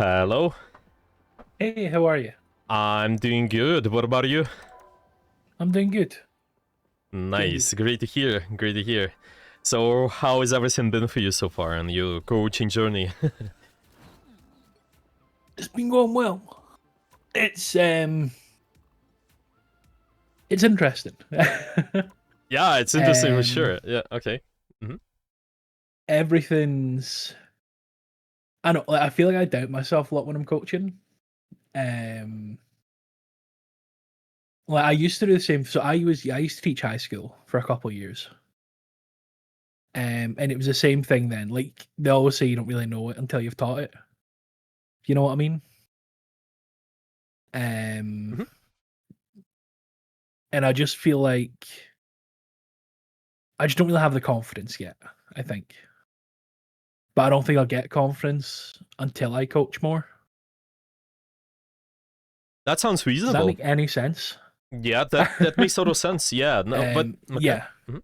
Hello. Hey, how are you? I'm doing good. What about you? I'm doing good. Doing good. Nice. Great to hear. Great to hear. So, how has everything been for you so far on your coaching journey? It's been going well. It's um it's interesting. Yeah, it's interesting for um sure. Yeah, okay. Hmm. Everything's I know I feel like I doubt myself a lot when I'm coaching. Um I used to do the same. So I used to teach high school for a couple of years. And it was the same thing then. Like they always say you don't really know it until you've taught it. You know what I mean? Um Hmm. and I just feel like I just don't really have the confidence yet, I think. But I don't think I'll get confidence until I coach more. That sounds Does that reasonable. make any sense? Yeah, that makes total sense. Yeah, no, but okay. Yeah, Hmm.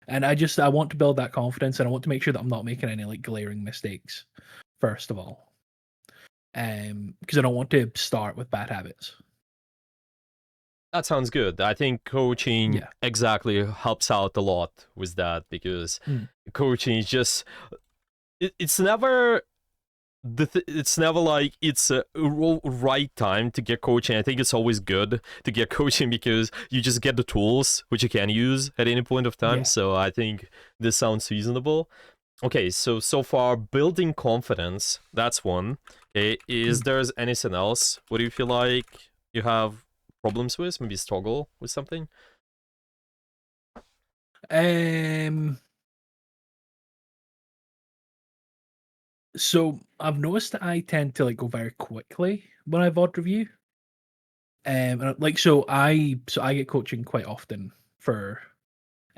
and I want to build that confidence, and I want to make sure that I'm not making any like glaring mistakes. First of all, because I don't want to start with bad habits. That sounds good. I think coaching Yeah. exactly helps out a lot with that because Mm. coaching is just it's never it's never like it's a right time to get coaching. I think it's always good to get coaching because you just get the tools which you can use at any point of time. Yeah. So I think this sounds reasonable. Okay, so far building confidence, that's one. Okay, is Mm. there's anything else? What do you feel like you have problems with? Maybe struggle with something? Um. So I've noticed that I tend to like go very quickly when I VOD review. So I get coaching quite often for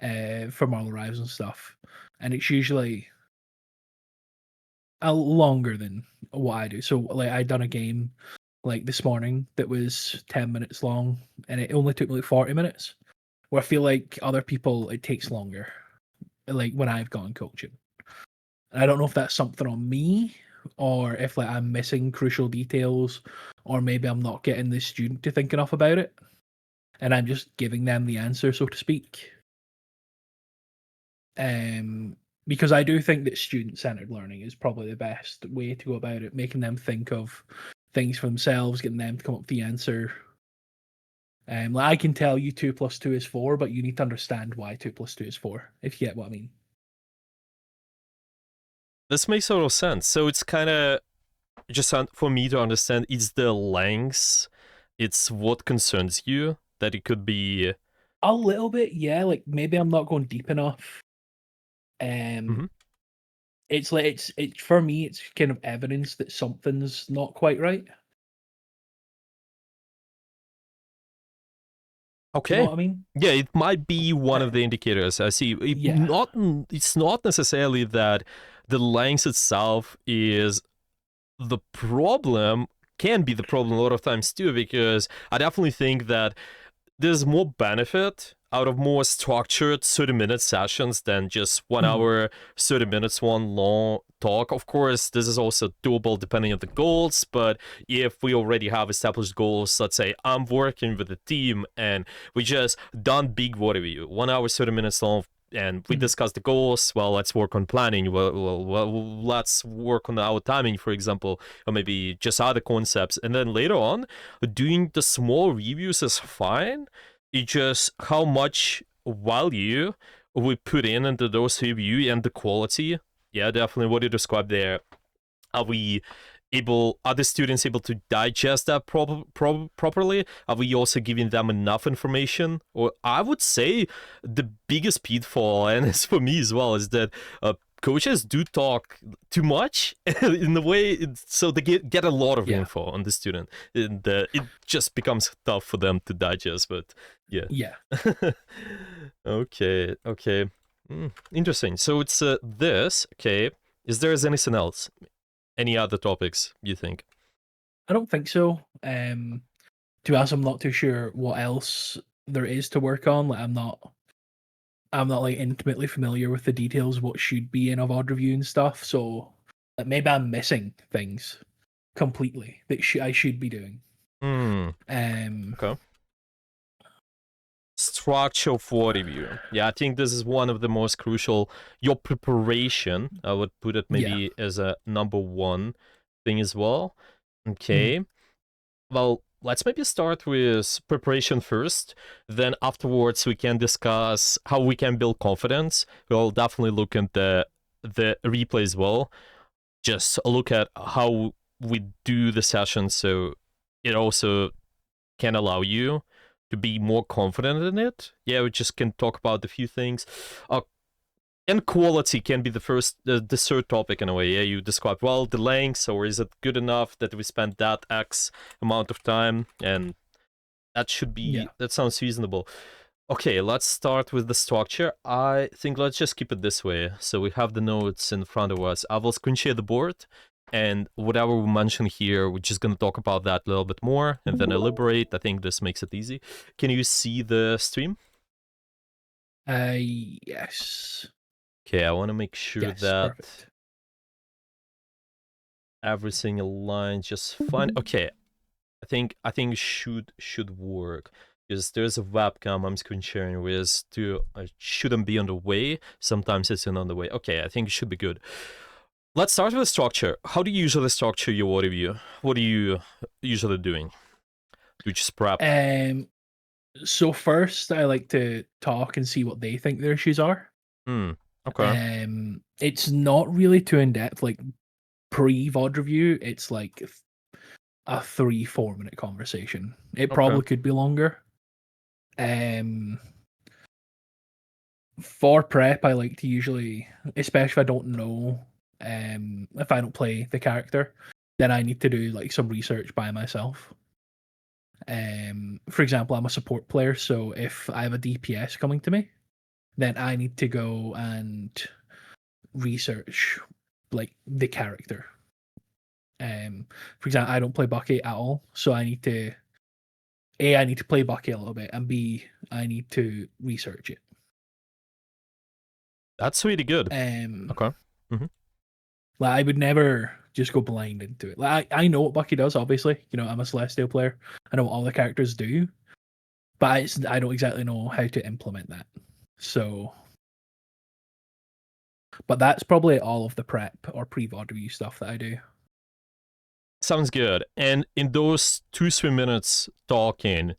Marvel Rivals and stuff, and it's usually longer than what I do. So like I done a game like this morning that was 10 minutes long, and it only took me like 40 minutes. Where I feel like other people it takes longer. Like when I've gone coaching, and I don't know if that's something on me or if like I'm missing crucial details, or maybe I'm not getting the student to think enough about it, and I'm just giving them the answer, so to speak. Um, because I do think that student-centered learning is probably the best way to go about it, making them think of things for themselves, getting them to come up with the answer. Like I can tell you 2 plus 2 is 4, but you need to understand why 2 plus 2 is 4, if you get what I mean. This makes total sense. So it's kind of just for me to understand, it's the lengths, it's what concerns you that it could be. A little bit, yeah. Like maybe I'm not going deep enough. Um, Mhm. it's like it's for me, it's kind of evidence that something's not quite right. Do you know Okay. what I mean? Yeah, it might be one of Uh, the indicators. I see. yeah, It's not necessarily that the length itself is the problem. Can be the problem a lot of times too, because I definitely think that there's more benefit out of more structured 30-minute sessions than just one mhm, hour 30 minutes one long talk. Of course, this is also doable depending on the goals, but if we already have established goals, let's say I'm working with a team and we just done big what review 1 hour 30 minutes long, and we mhm, discuss the goals. Well, let's work on planning. Well, let's work on our timing, for example, or maybe just other concepts. And then later on, doing the small reviews is fine. It's just how much value we put in into those review and the quality. Yeah, definitely what you described there. Are we able? Are the students able to digest that properly? Are we also giving them enough information? Or I would say the biggest pitfall, and it's for me as well, is that coaches do talk too much in the way so they get a lot of yeah, info on the student, and it just becomes tough for them to digest. But yeah. yeah. Okay. Interesting. So it's this. Okay. Is there anything else? Any other topics you think? I don't think so. To be honest, I'm not too sure what else there is to work on. Like I'm not like intimately familiar with the details of what should be in a VOD review and stuff. So like, maybe I'm missing things. completely that I should be doing. Hmm. Um, Okay. Structure for review. Yeah, I think this is one of the most crucial. Your preparation, I would put it yeah. maybe as a number one thing as well. Mhm. Okay. Well, let's maybe start with preparation first. Then afterwards we can discuss how we can build confidence. We'll definitely look at the replay as well. Just look at how we do the session so it also can allow you to be more confident in it. Yeah, we just can talk about a few things. And quality can be the third topic in a way. Yeah, you describe well the length, or is it good enough that we spend that X amount of time, and Yeah. that sounds reasonable. Okay, let's start with the structure. I think let's just keep it this way. So we have the notes in front of us. I will screen share the board, and whatever we mention here, we're just going to talk about that a little bit more and then elaborate. I think this makes it easy. Can you see the stream? Yes. Okay, I want to make sure Yes. that Perfect. everything aligns just fine. Okay, I think it should work because there's a webcam I'm screen sharing with to shouldn't be on the way. Sometimes it's on the way. Okay, I think it should be good. Let's start with the structure. How do you usually structure your review? What are you usually doing? Do you just prep? Um. So first, I like to talk and see what they think their issues are. Hmm. Okay. It's not really too in depth. Like pre-VOD review, it's like a 3-4 minute conversation. It Okay. probably could be longer. Um, for prep, I like to usually, especially if I don't know, if I don't play the character, then I need to do like some research by myself. For example, I'm a support player, so if I have a DPS coming to me, then I need to go and research like the character. For example, I don't play Bucky at all, so I need to play Bucky a little bit, and B, I need to research it. That's really good. Um, Okay. like I would never just go blind into it. Like I know what Bucky does, obviously. You know, I'm a Celestial player. I know what all the characters do, but I don't exactly know how to implement that. So, but that's probably all of the prep or pre-VOD review stuff that I do. Sounds good. And in those 2-3 minutes talking,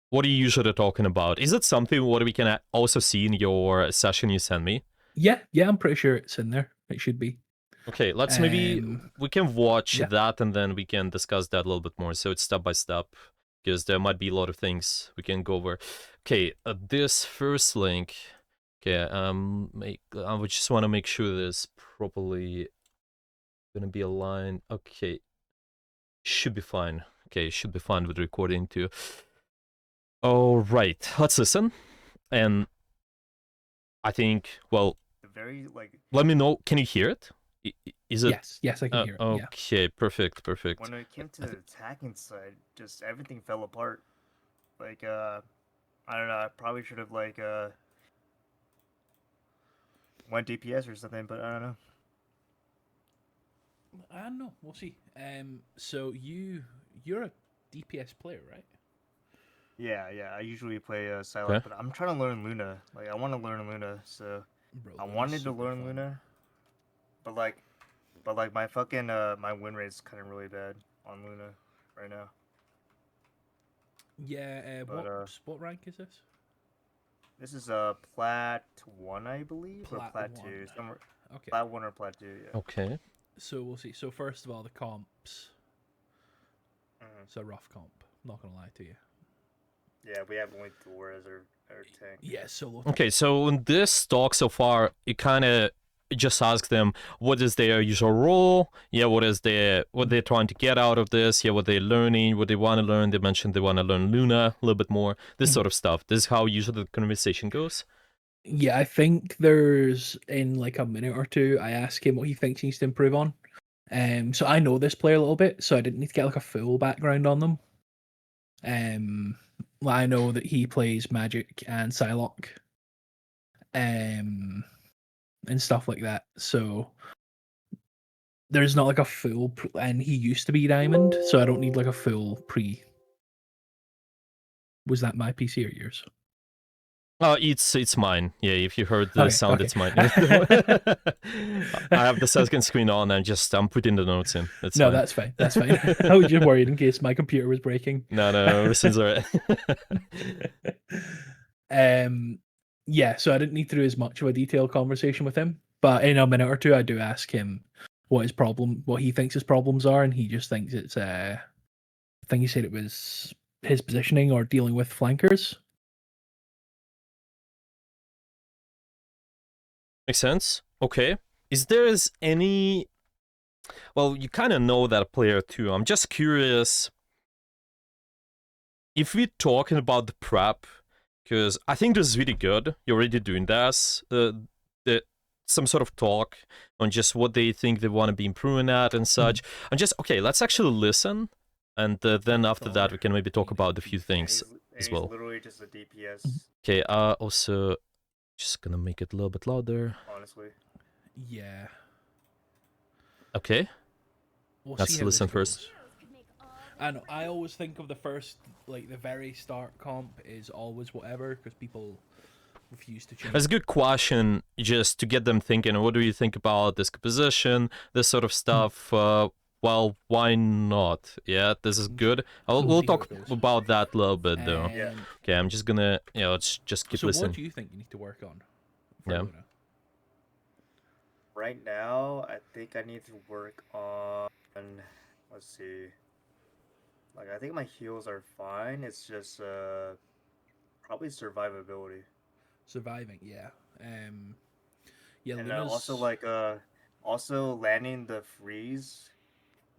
what are you usually talking about? Is it something what we can also see in your session you send me? Yeah, yeah, I'm pretty sure it's in there. It should be. Okay, let's maybe Um, we can watch yeah, that and then we can discuss that a little bit more. So it's step by step because there might be a lot of things we can go over. Okay, this first link. Okay, I would just want to make sure this properly gonna be aligned. Okay, should be fine. Okay, should be fine with recording too. All right, let's listen. And I think, well, very like let me know. Can you hear it? Is it yes, yes, I can hear it. Yeah. okay? Perfect, perfect. when it came to I the attacking side, just everything fell apart. Like I don't know, I probably should have like went DPS or something, but I don't know. I don't know. We'll see. So you're a DPS player, right? Yeah, yeah. I usually play Psylocke, okay. but I'm trying to learn Luna. Like I want to learn Luna, so Bro, I Luna's wanted to super learn fun. Luna, but like my fucking my win rate's kind of really bad on Luna right now. Yeah. But What rank is this? this is plat 1, I believe, or Plat plat one. 2, somewhere Okay. plat 1 or plat 2. Yeah. Okay. So we'll see. So first of all, the comps. Mhm. It's a rough comp. Not gonna lie to you. Yeah, we have only Thor as our tank. Yeah, solo. Okay. So in this talk so far, it kind of just ask them what is their usual role. Yeah. What they're trying to get out of this. Yeah. What they're learning. What they want to learn. They mentioned they want to learn Luna a little bit more. This Mhm. sort of stuff. This is how usually the conversation goes. Yeah, I think there's in like a minute or two. I ask him what he thinks he needs to improve on. So I know this player a little bit, so I didn't need to get like a full background on them. Well, I know that he plays Magic and Psylocke, um, and stuff like that. So there's not like a full, and he used to be diamond, so I don't need like a full pre. Was that my PC or yours? It's mine. Yeah, if you heard the Okay, sound, okay. it's mine. I have the second screen on and I'm putting the notes in. It's No, fine. that's fine. That's fine. I was just worried in case my computer was breaking. No, everything's alright. Yeah, so I didn't need to do as much of a detailed conversation with him, but in a minute or two, I do ask him what he thinks his problems are, and he just thinks it's I think he said it was his positioning or dealing with flankers. Makes sense. Okay. Is there any? Well, you kind of know that player too. I'm just curious if we're talking about the prep, because I think this is really good. You're already doing this. Some sort of talk on just what they think they want to be improving at and such. I'm just okay. Let's actually listen, and then after that we can maybe talk about a few things as well. He's literally just a DPS. Okay. Also, just gonna make it a little bit louder. Honestly. Yeah. Okay. We'll Let's see how listen this first. goes. I know. I always think of the first, like the very start comp is always whatever because people refuse to change. That's a good question, just to get them thinking. What do you think about this composition, this sort of stuff? Well, why not? Yeah, this is good. We'll see how talk it goes. about that a little bit though. Yeah. Okay, I'm just gonna, let's just keep So listening. what do you think you need to work on? For Yeah. Luna? Right now, I think I need to work on. Let's see. Like, I think my heals are fine. It's just probably survivability. Surviving, yeah. Yeah, And Luna's also also landing the freeze,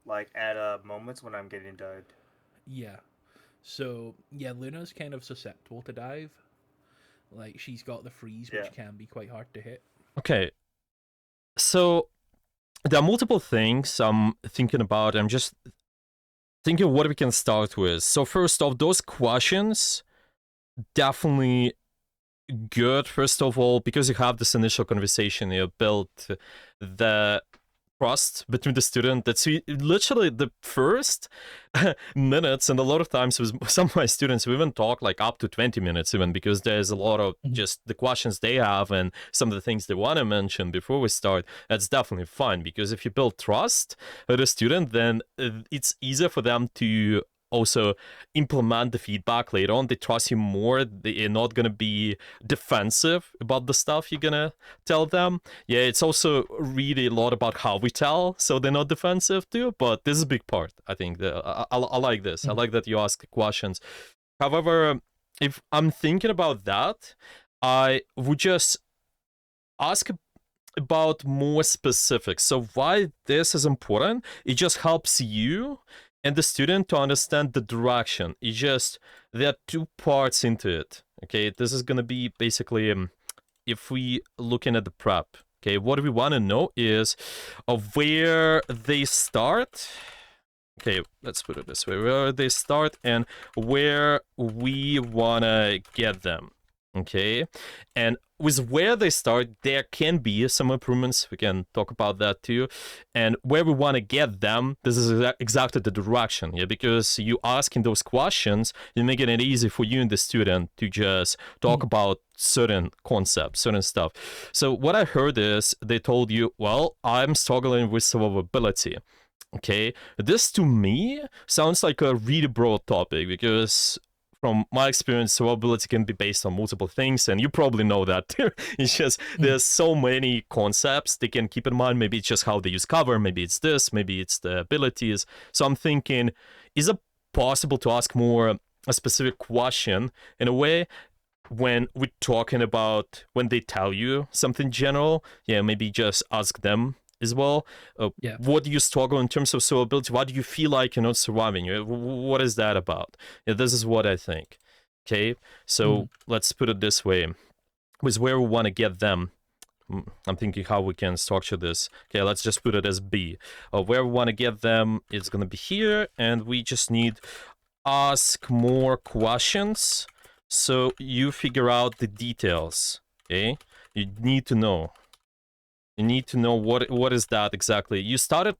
like at moments when I'm getting died. yeah. So yeah, Luna's kind of susceptible to dive. Like she's got the freeze, which Yeah. can be quite hard to hit. Okay, so there are multiple things I'm thinking about. I'm just thinking what we can start with. So first off, those questions definitely good. First of all, because you have this initial conversation, you build the trust between the student. That's literally the first minutes, and a lot of times with some of my students we even talk like up to 20 minutes even, because there's a lot of just the questions they have and some of the things they want to mention before we start. That's definitely fine, because if you build trust with a student, then it's easier for them to also implement the feedback later on. They trust you more. They're not gonna be defensive about the stuff you're gonna tell them. Yeah, it's also really a lot about how we tell, so they're not defensive too. But this is a big part. I think I like this. I like that you ask questions. However, if I'm thinking about that, I would just ask about more specifics. So why this is important? It just helps you and the student to understand the direction. It just, there are two parts into it. Okay, this is gonna be basically if we looking at the prep. Okay, what we want to know is where they start. Okay, let's put it this way: where they start and where we wanna get them. Okay, and with where they start, there can be some improvements. We can talk about that too. And where we want to get them, this is exactly the direction. Yeah, because you asking those questions, you're making it easy for you and the student to just talk about certain concepts, certain stuff. So what I heard is they told you, well, I'm struggling with survivability. Okay, this to me sounds like a really broad topic, because from my experience, survivability can be based on multiple things, and you probably know that. It's just there's so many concepts they can keep in mind. Maybe it's just how they use cover, maybe it's this, maybe it's the abilities. So I'm thinking, is it possible to ask more a specific question in a way when we're talking about when they tell you something general? Yeah, maybe just ask them as well. Yeah. What do you struggle in terms of survivability? What do you feel like you're not surviving? What is that about? Yeah, this is what I think. Okay, so let's put it this way: with where we want to get them. I'm thinking how we can structure this. Okay, let's just put it as B. Where we want to get them is going to be here, and we just need ask more questions so you figure out the details. Okay, you need to know. You need to know what is that exactly. You started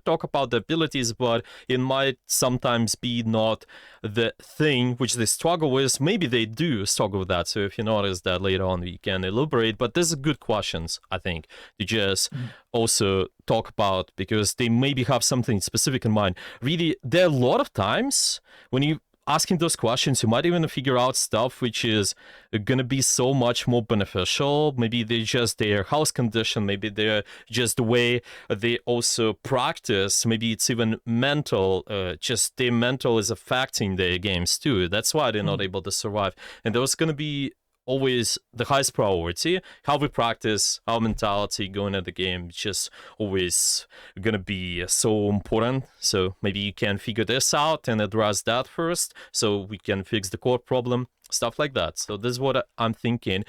talk about the abilities, but it might sometimes be not the thing which they struggle with. Maybe they do struggle with that. So if you notice that later on, we can elaborate. But these are good questions, I think, to just also talk about, because they maybe have something specific in mind. Really, there are a lot of times when you asking those questions, you might even figure out stuff which is gonna be so much more beneficial. Maybe they're just their house condition, maybe they're just the way they also practice, maybe it's even mental, just their mental is affecting their games too. That's why they're not able to survive. And there's gonna be always the highest priority. How we practice, our mentality going at the game, just always gonna be so important. So maybe you can figure this out and address that first, so we can fix the core problem, stuff like that. So this is what I'm thinking.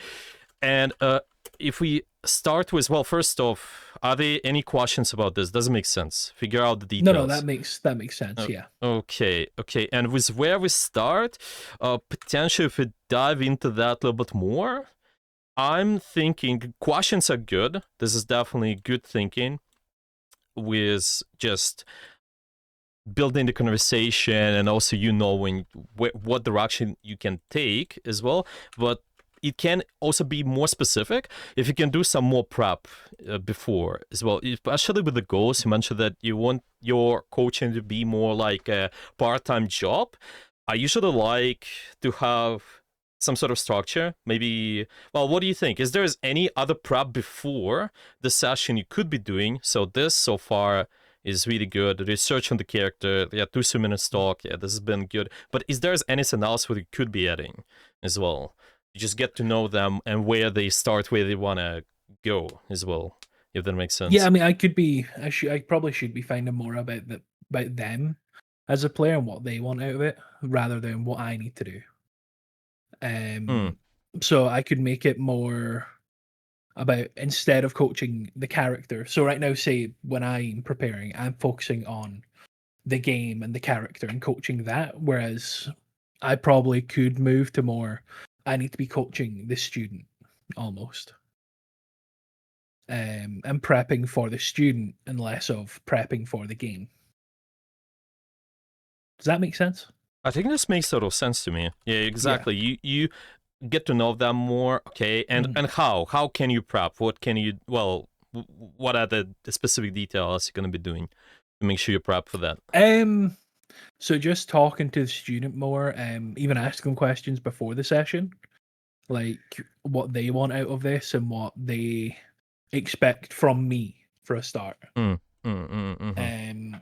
And if we start with, well, first off, are there any questions about this? Does it make sense? Figure out the details. No, that makes sense. Yeah. Okay. And with where we start, potentially if we dive into that a little bit more, I'm thinking questions are good. This is definitely good thinking with just building the conversation, and also knowing what direction you can take as well. But it can also be more specific if you can do some more prep before as well, especially with the goals. You mentioned that you want your coaching to be more like a part-time job. I usually like to have some sort of structure. Maybe, well, what do you think? Is there any other prep before the session you could be doing? So this so far is really good. Research on the character, 2 minutes talk, this has been good. But is there anything else what you could be adding as well? You just get to know them and where they start, where they want to go as well, if that makes sense. Yeah, I mean, I probably should be finding more about them as a player and what they want out of it, rather than what I need to do. So I could make it more about, instead of coaching the character. So right now, say when I'm preparing, I'm focusing on the game and the character and coaching that, whereas I probably could move to more, I need to be coaching the student almost. And prepping for the student and less of prepping for the game. Does that make sense? I think this makes total sense to me. Yeah, exactly. You get to know them more, okay? And how can you prep? What can you, well, what are the specific details you're going to be doing to make sure you prep for that? So just talking to the student more, even asking them questions before the session, like what they want out of this and what they expect from me for a start. And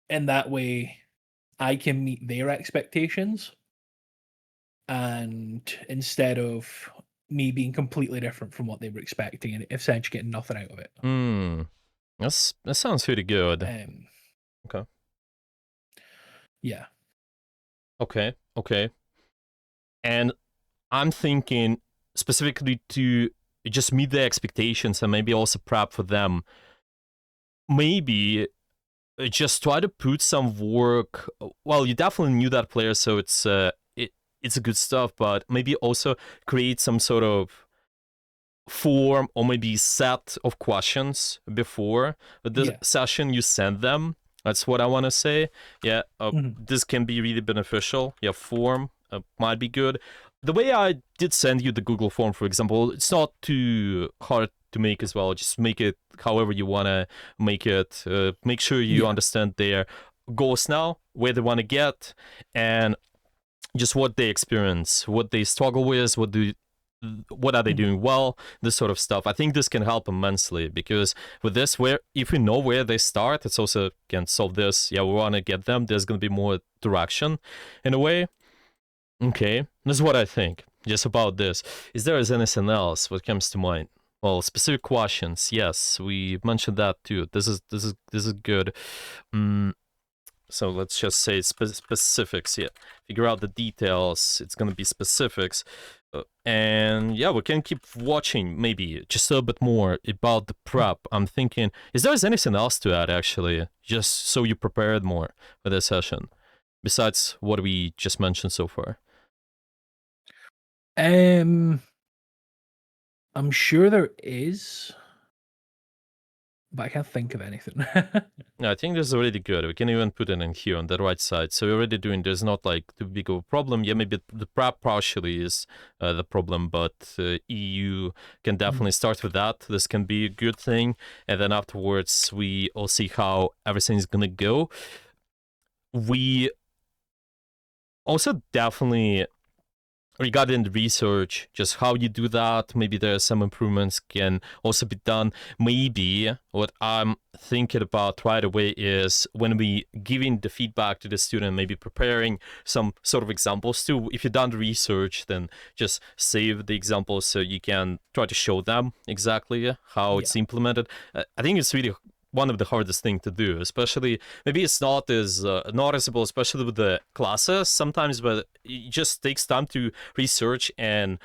that way I can meet their expectations, and instead of me being completely different from what they were expecting and essentially getting nothing out of it. That sounds pretty good. Okay. Yeah. Okay. And I'm thinking specifically to just meet their expectations and maybe also prep for them. Maybe just try to put some work. Well, you definitely knew that player, so it's a good stuff, but maybe also create some sort of form or maybe set of questions before the session you send them. That's what I want to say. Yeah, this can be really beneficial. Yeah, form might be good. The way I did send you the Google form, for example, it's not too hard to make as well. Just make it however you want to make it. Make sure you understand their goals now, where they want to get, and just what they experience, what they struggle with, what are they doing well, this sort of stuff. I think this can help immensely, because with this, if we know where they start, it's also can solve this. Yeah, we want to get them. There's going to be more direction in a way. Okay, this is what I think just about this. Is there anything else what comes to mind? Well, specific questions. Yes, we mentioned that too. This is good. So let's just say specifics. Yeah, figure out the details. It's gonna be specifics, and yeah, we can keep watching. Maybe just a little bit more about the prep. I'm thinking, is there anything else to add actually, just so you prepared more for this session, besides what we just mentioned so far? I'm sure there is. but I can't think of anything. Yeah, I think this is already good. We can even put it in here on the right side. So we're already doing, there's not like too big of a problem. Yeah, maybe the prep partially is the problem, but EU can definitely start with that. This can be a good thing. And then afterwards, we'll see how everything's going to go. We also definitely, regarding the research, just how you do that, maybe there are some improvements can also be done. Maybe what I'm thinking about right away is when we giving the feedback to the student, maybe preparing some sort of examples too. If you've done the research, then just save the examples so you can try to show them exactly how it's implemented. I think it's really one of the hardest thing to do, especially maybe it's not as noticeable, especially with the classes sometimes, but it just takes time to research and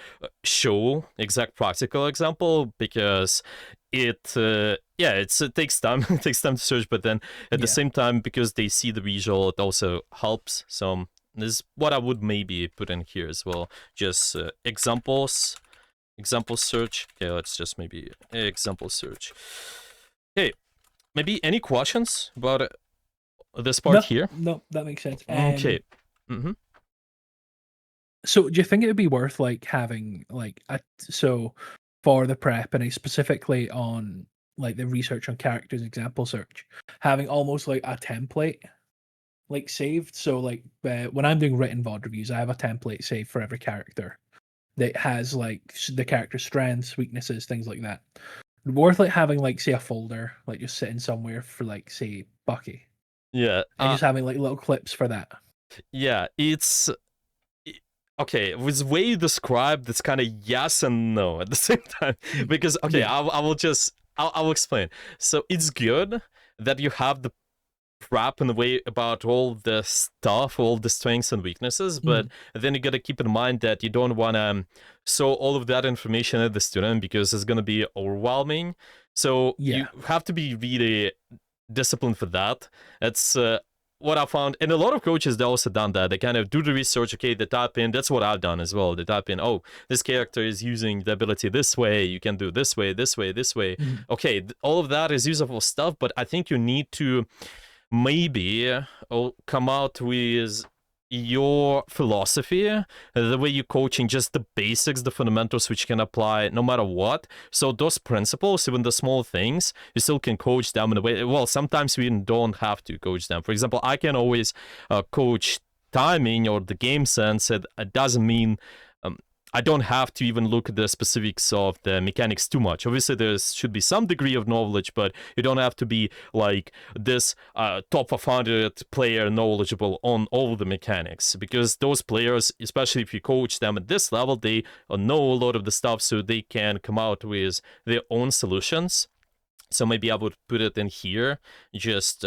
show exact practical example, because it takes time. It takes time to search, but then at the same time, because they see the visual, it also helps. So this is what I would maybe put in here as well, just examples, example search. Okay, let's just maybe example search. Okay, maybe any questions about this part here? No, that makes sense. Okay. So do you think it would be worth like having like for the prep and specifically on like the research on characters example search, having almost like a template like saved? So like when I'm doing written VOD reviews, I have a template saved for every character that has like the character's strengths, weaknesses, things like that. Worth like having like say a folder like just sitting somewhere for like say Bucky. Yeah. And just having like little clips for that. Yeah, it's okay. With the way you described, it's kind of yes and no at the same time. Because okay, I will explain. So it's good that you have the prep in a way about all the stuff, all the strengths and weaknesses, but then you gotta keep in mind that you don't wanna show all of that information at the student because it's gonna be overwhelming. So you have to be really disciplined for that. That's what I found, and a lot of coaches, they also done that. They kind of do the research. Okay, they type in. That's what I've done as well. They type in, oh, this character is using the ability this way. You can do this way, this way, this way. Okay, all of that is useful stuff, but I think you need to maybe come out with your philosophy, the way you're coaching, just the basics, the fundamentals, which can apply no matter what. So those principles, even the small things, you still can coach them in a way. Well, sometimes we don't have to coach them. For example, I can always coach timing or the game sense. It doesn't mean I don't have to even look at the specifics of the mechanics too much. Obviously, there should be some degree of knowledge, but you don't have to be like this top 500 player knowledgeable on all the mechanics, because those players, especially if you coach them at this level, they know a lot of the stuff, so they can come out with their own solutions. So maybe I would put it in here, just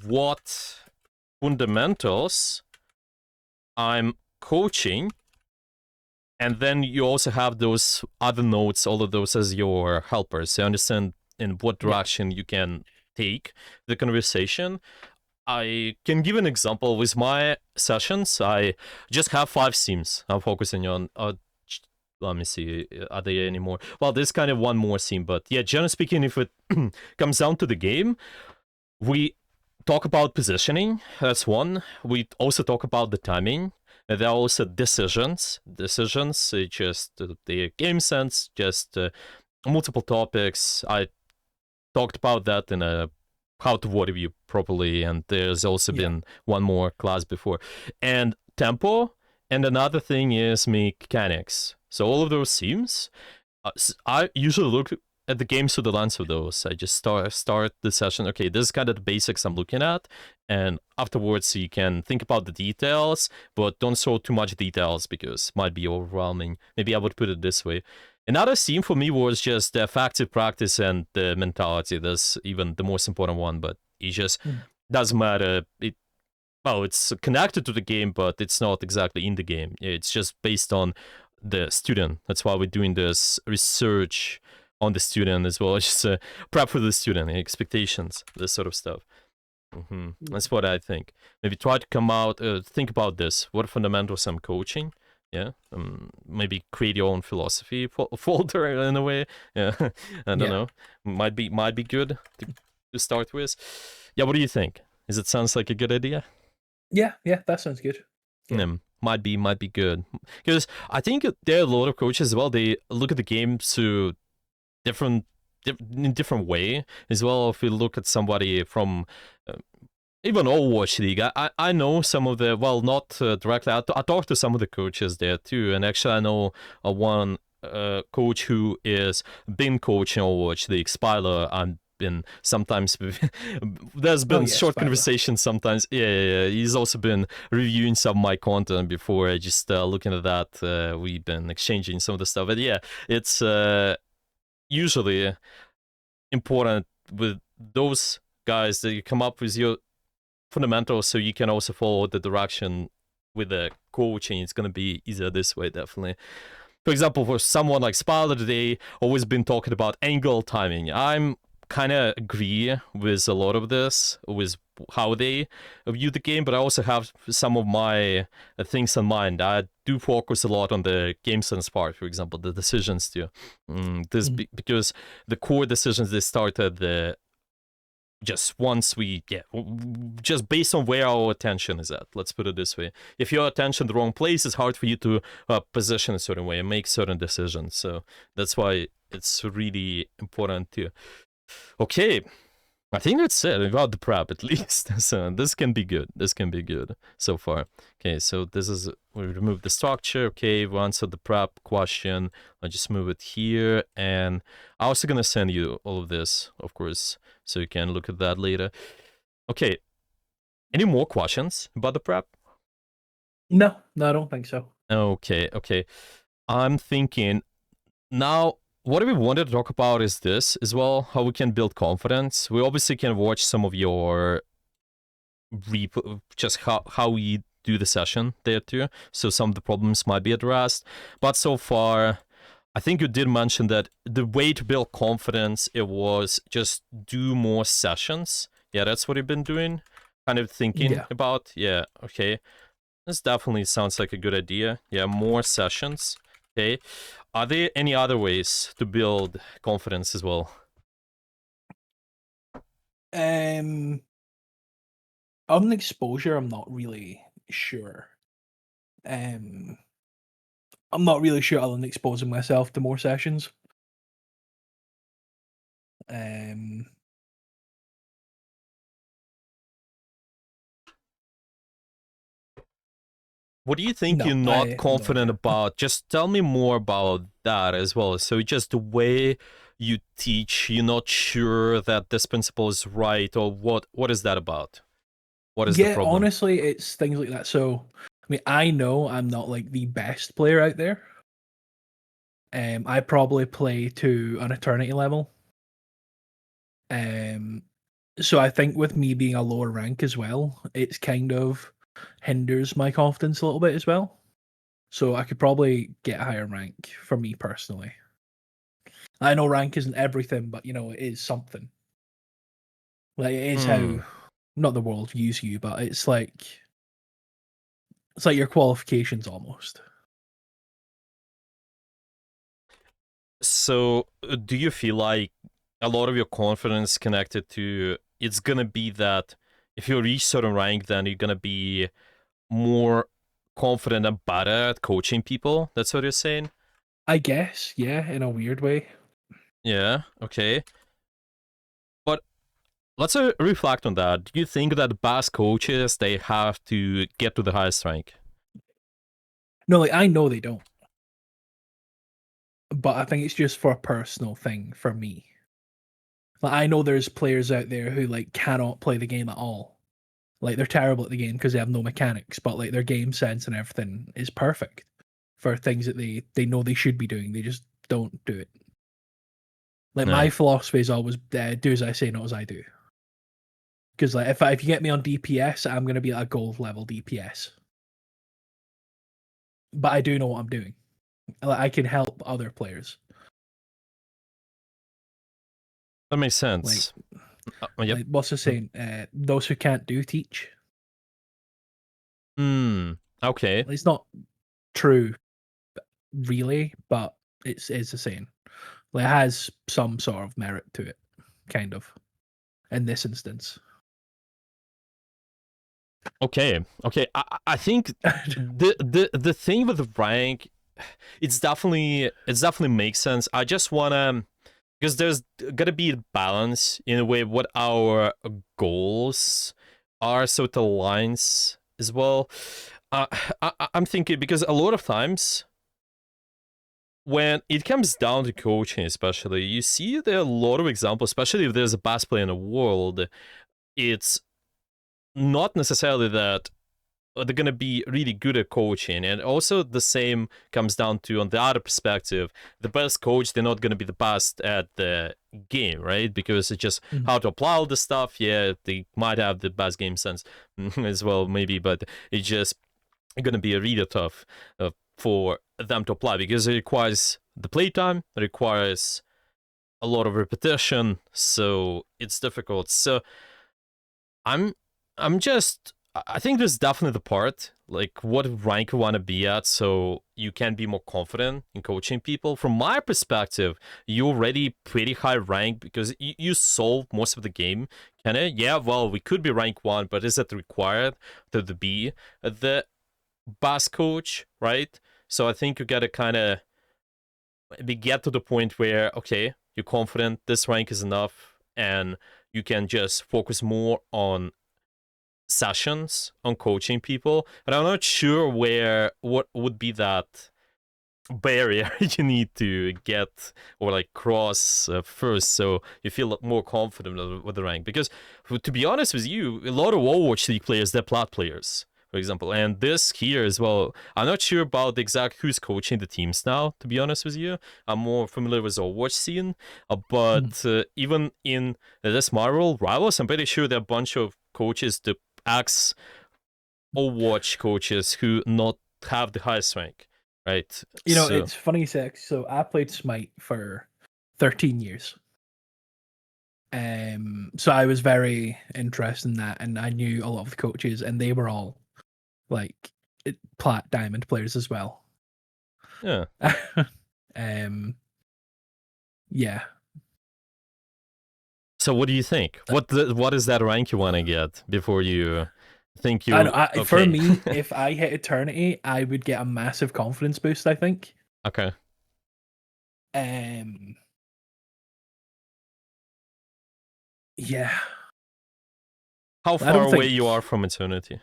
what fundamentals I'm coaching. And then you also have those other notes, all of those as your helpers. So you understand in what direction you can take the conversation. I can give an example. With my sessions, I just have 5 themes I'm focusing on. Let me see, are there any more? Well, there's kind of one more theme, but yeah, generally speaking, if it comes down to the game, we talk about positioning. That's one. We also talk about the timing. There are also decisions, just the game sense, just multiple topics. I talked about that in a how to word review properly, and there's also been one more class before. And tempo, and another thing is mechanics. So all of those themes, I usually look at the games through the lens of those. I just start the session. Okay, this is kind of the basics I'm looking at, and afterwards you can think about the details, but don't show too much details because it might be overwhelming. Maybe I would put it this way. Another theme for me was just the effective practice and the mentality. That's even the most important one, but it just doesn't matter. It's connected to the game, but it's not exactly in the game. It's just based on the student. That's why we're doing this research on the student as well. It's just prep for the student, expectations, this sort of stuff. That's what I think. Maybe try to come out, think about this. What fundamentals I'm coaching? Yeah, maybe create your own philosophy folder in a way. Yeah, I don't Yeah. know. Might be good to start with. Yeah, what do you think? Does it sounds like a good idea? Yeah, that sounds good. Yeah. Might be good because I think there are a lot of coaches as well. They look at the game to different in different way as well. If you look at somebody from even Overwatch League, I know some of the, well, not directly. I talked to some of the coaches there too, and actually I know one coach who is been coaching Overwatch League, Spyler. I'm been sometimes there's been yes, short Spyler. conversations sometimes. Yeah, he's also been reviewing some of my content before. Just looking at that, we've been exchanging some of the stuff. But yeah, it's usually important with those guys that you come up with your fundamentals so you can also follow the direction with the coaching. It's going to be easier this way, definitely. For example, for someone like Spyler, they always been talking about angle timing. I'm kind of agree with a lot of this, with how they view the game, but I also have some of my things in mind. I do focus a lot on the game sense part, for example, the decisions too. Because the core decisions they started the just once we just based on where our attention is at, let's put it this way. If your attention in the wrong place, it's hard for you to position a certain way and make certain decisions. So that's why it's really important to okay, I think that's it about the prep, at least. So this can be good so far. Okay, so this is, we remove the structure. Okay, we answered the prep question. I'll just move it here, and I'm also gonna send you all of this, of course, so you can look at that later. Okay, any more questions about the prep? No, I don't think so. Okay. I'm thinking now, what we wanted to talk about is this as well, how we can build confidence. We obviously can watch some of your just how we do the session there too, so some of the problems might be addressed. But so far, I think you did mention that the way to build confidence, it was just do more sessions. Yeah, that's what you've been doing, kind of thinking about. Yeah, okay. This definitely sounds like a good idea. Yeah, more sessions. Okay. Are there any other ways to build confidence as well? On exposure, I'm not really sure. I'm not really sure other than exposing myself to more sessions. What do you think No, you're I not have no confident idea. about? Just tell me more about that as well. So just the way you teach, you're not sure that this principle is right, or what is that about? What is the Yeah, problem? honestly, it's things like that. So, I mean, I know I'm not like the best player out there. I probably play to an eternity level. So I think with me being a lower rank as well, it's kind of hinders my confidence a little bit as well. So I could probably get a higher rank for me personally. I know rank isn't everything, but it is something. Like it is how not the world views you, but it's like your qualifications almost. So do you feel like a lot of your confidence connected to it's gonna be that if you reach certain rank, then you're gonna be more confident and better at coaching people? That's what you're saying? I guess, yeah, in a weird way. Yeah, okay. But let's reflect on that. Do you think that best coaches, they have to get to the highest rank? No, like I know they don't, but I think it's just for a personal thing for me. Like I know there's players out there who like cannot play the game at all. Like they're terrible at the game because they have no mechanics, but like their game sense and everything is perfect for things that they know they should be doing. They just don't do it. Like my Right. philosophy is always do as I say, not as I do. Because like if you get me on DPS, I'm gonna be at a gold level DPS. But I do know what I'm doing. Like I can help other players. That makes Like sense. Yep. like what's the saying? Those who can't do teach. Okay. It's not true, really, but it's the same. Like, it has some sort of merit to it, kind of, in this instance. Okay. I think the thing with the rank, it's definitely makes sense. I just wanna, because there's gotta be a balance in a way what our goals are, so it aligns as well. I'm thinking, because a lot of times when it comes down to coaching, especially, you see there are a lot of examples, especially if there's a best player in the world. It's not necessarily that they're going to be really good at coaching. And also the same comes down to, on the other perspective, the best coach, they're not going to be the best at the game, right? Because it's just how to apply all the stuff. Yeah, they might have the best game sense as well, maybe, but it's just going to be really tough for them to apply, because it requires the playtime, it requires a lot of repetition, so it's difficult. So I think there's definitely the part, like, what rank you want to be at, so you can be more confident in coaching people. From my perspective, you're already pretty high rank because you solve most of the game. Can it? Yeah, well, we could be rank 1, but is it required to be the best coach, right? So I think you gotta kind of get to the point where, okay, you're confident, this rank is enough, and you can just focus more on sessions, on coaching people. But I'm not sure what would be that barrier you need to get, or like cross first, so you feel more confident with the rank. Because to be honest with you, a lot of Overwatch League players, they're plat players, for example, and this here as well. I'm not sure about the exact who's coaching the teams now, to be honest with you. I'm more familiar with the Overwatch scene, but even in this Marvel Rivals, I'm pretty sure there are a bunch of coaches, the ex Overwatch coaches, who not have the highest rank, right? You know, So, it's funny, sex. So I played Smite for 13 years. So I was very interested in that, and I knew a lot of the coaches, and they were all like plat diamond players as well. yeah. Yeah. So what do you think? What is that rank you want to get before you think I you know, okay? for me, if I hit Eternity, I would get a massive confidence boost, I think. Okay. Yeah. How I far don't away think... you are from Eternity?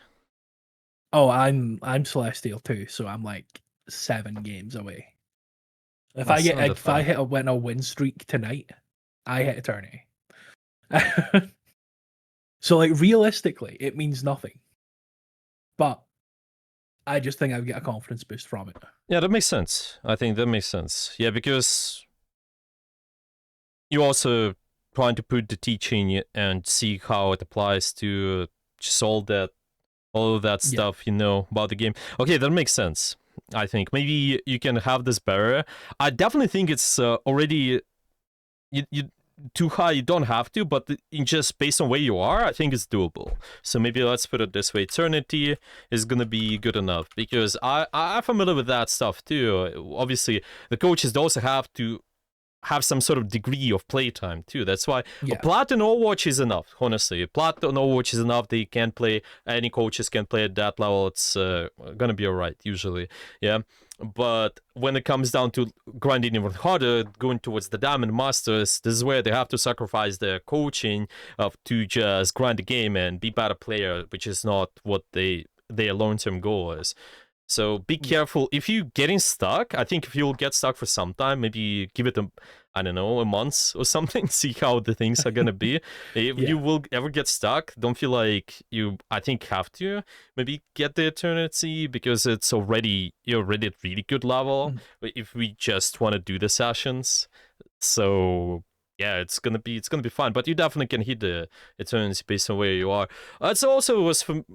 Oh, I'm Celestial too, so I'm like 7 games away. If That's not that if I far. win a win streak tonight, I hit Eternity. So like, realistically, it means nothing. But I just think I would get a confidence boost from it. Yeah, that makes sense. I think that makes sense. Yeah, because you also trying to put the teaching and see how it applies to just all of that Yeah. stuff you know about the game. Okay, that makes sense. I think maybe you can have this barrier. I definitely think it's already you too high. You don't have to, but just based on where you are, I think it's doable. So maybe let's put it this way: Eternity is gonna be good enough, because I'm familiar with that stuff too. Obviously, the coaches also have to have some sort of degree of playtime too. That's why a plat in Overwatch is enough. Honestly, a plat in Overwatch is enough. They can play. Any coaches can play at that level. It's gonna be alright usually. Yeah. But when it comes down to grinding even harder, going towards the Diamond Masters, this is where they have to sacrifice their coaching to just grind the game and be better player, which is not what their long-term goal is. So be careful if you getting stuck. I think if you'll get stuck for some time, maybe give it a month or something, see how the things are gonna be. If you will ever get stuck, don't feel like I think have to maybe get the Eternity, because you're already at really good level if we just want to do the sessions. So yeah, it's gonna be fun, but you definitely can hit the Eternity based on where you are. It's also was from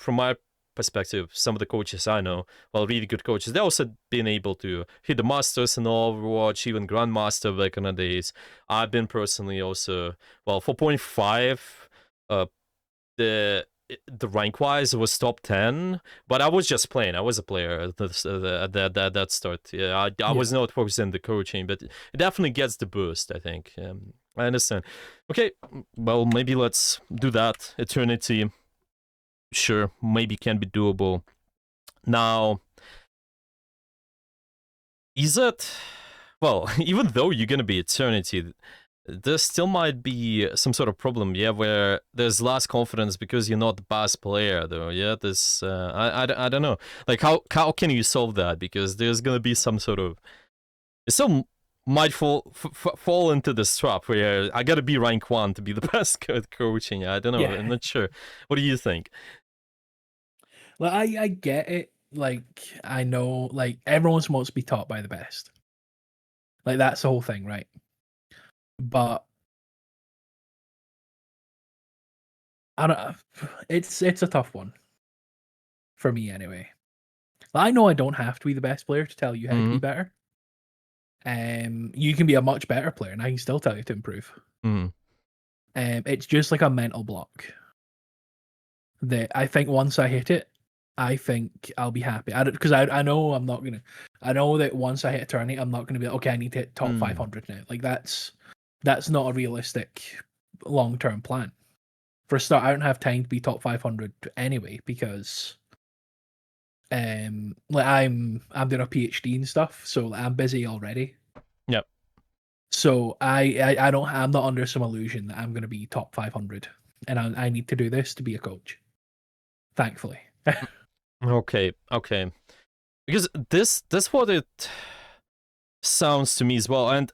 my perspective, some of the coaches I know, well, really good coaches, they also been able to hit the Masters and Overwatch, even Grandmaster back in the days. I've been personally also, well, 4.5, the the rank wise it was top 10, but I was just playing. I was a player at that start. Yeah, I was not focusing on the coaching, but it definitely gets the boost, I think. I understand. Okay, well, maybe let's do that. Eternity, sure, maybe can be doable. Now, is it, well, even though you're gonna be Eternity, there still might be some sort of problem, yeah, where there's less confidence because you're not the best player, though. Yeah, this I don't know, like how can you solve that? Because there's gonna be some sort of, some might fall into this trap where I gotta be rank 1 to be the best at coaching. I don't know. Yeah. I'm not sure. What do you think? Like I get it. Like I know, like everyone wants to be taught by the best. Like that's the whole thing, right? But I don't. It's a tough one for me anyway. I know I don't have to be the best player to tell you how to be better. You can be a much better player, and I can still tell you to improve. It's just like a mental block that I think once I hit it, I think I'll be happy. Because I know I'm not gonna. I know that once I hit eternity, I'm not gonna be like, okay, I need to hit top 500 now. Like that's not a realistic long term plan. For a start, I don't have time to be top 500 anyway because like I'm doing a PhD and stuff, so like, I'm busy already. Yep. So I'm not under some illusion that I'm gonna be top 500, and I need to do this to be a coach. Thankfully. Okay. Because that's what it sounds to me as well, and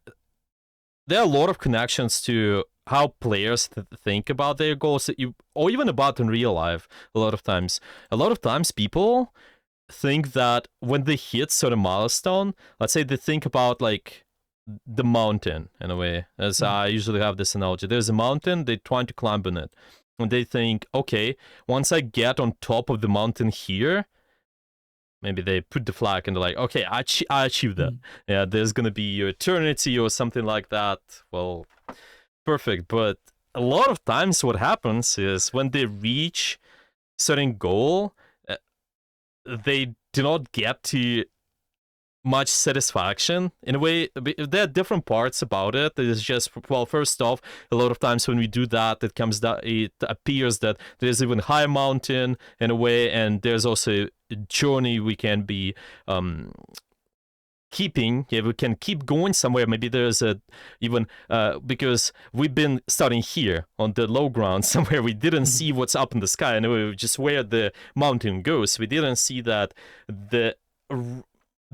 there are a lot of connections to how players think about their goals, or even about in real life. A lot of times people think that when they hit certain milestone, let's say they think about like the mountain in a way, as I usually have this analogy. There's a mountain, they're trying to climb on it, and they think, okay, once I get on top of the mountain here, maybe they put the flag and they're like, okay, I achieved that. Yeah, there's gonna be your eternity or something like that. Well, perfect. But a lot of times what happens is when they reach certain goal, they do not get to much satisfaction in a way. There are different parts about it. It's just, well, first off, a lot of times when we do that, it appears that there's even higher mountain in a way, and there's also a journey we can be keeping. Yeah, we can keep going somewhere. Maybe there's even because we've been starting here on the low ground somewhere, we didn't see what's up in the sky, and we just where the mountain goes. We didn't see that the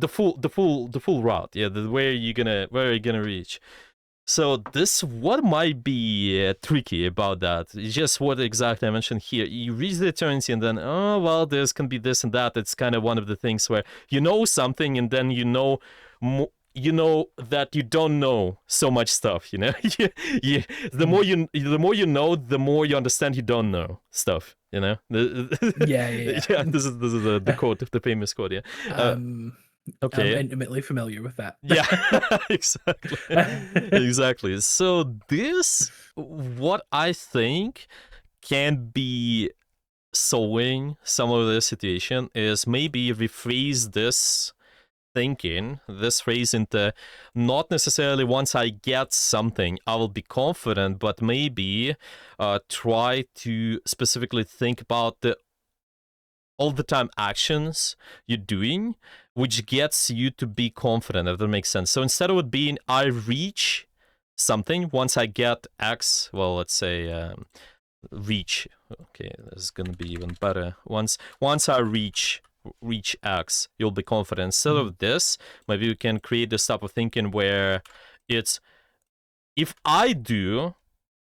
full route, yeah, where you're gonna reach. So this what might be tricky about that. It's just what exactly I mentioned here. You reach the eternity, and then there's can be this and that. It's kind of one of the things where you know something, and then you know that you don't know so much stuff. You know, the more you know, the more you understand you don't know stuff. You know, Yeah. This is the quote, the famous quote. Yeah. Okay. I'm intimately familiar with that. Yeah, exactly. So this, what I think can be solving some of the situation is maybe rephrase this thinking, this phrase into not necessarily once I get something, I will be confident, but maybe try to specifically think about the all the time actions you're doing, which gets you to be confident, if that makes sense. So instead of it being I reach something, once I get X, well, let's say reach. Okay, this is gonna be even better. Once I reach X, you'll be confident. Instead of this, maybe you can create this type of thinking where it's if I do,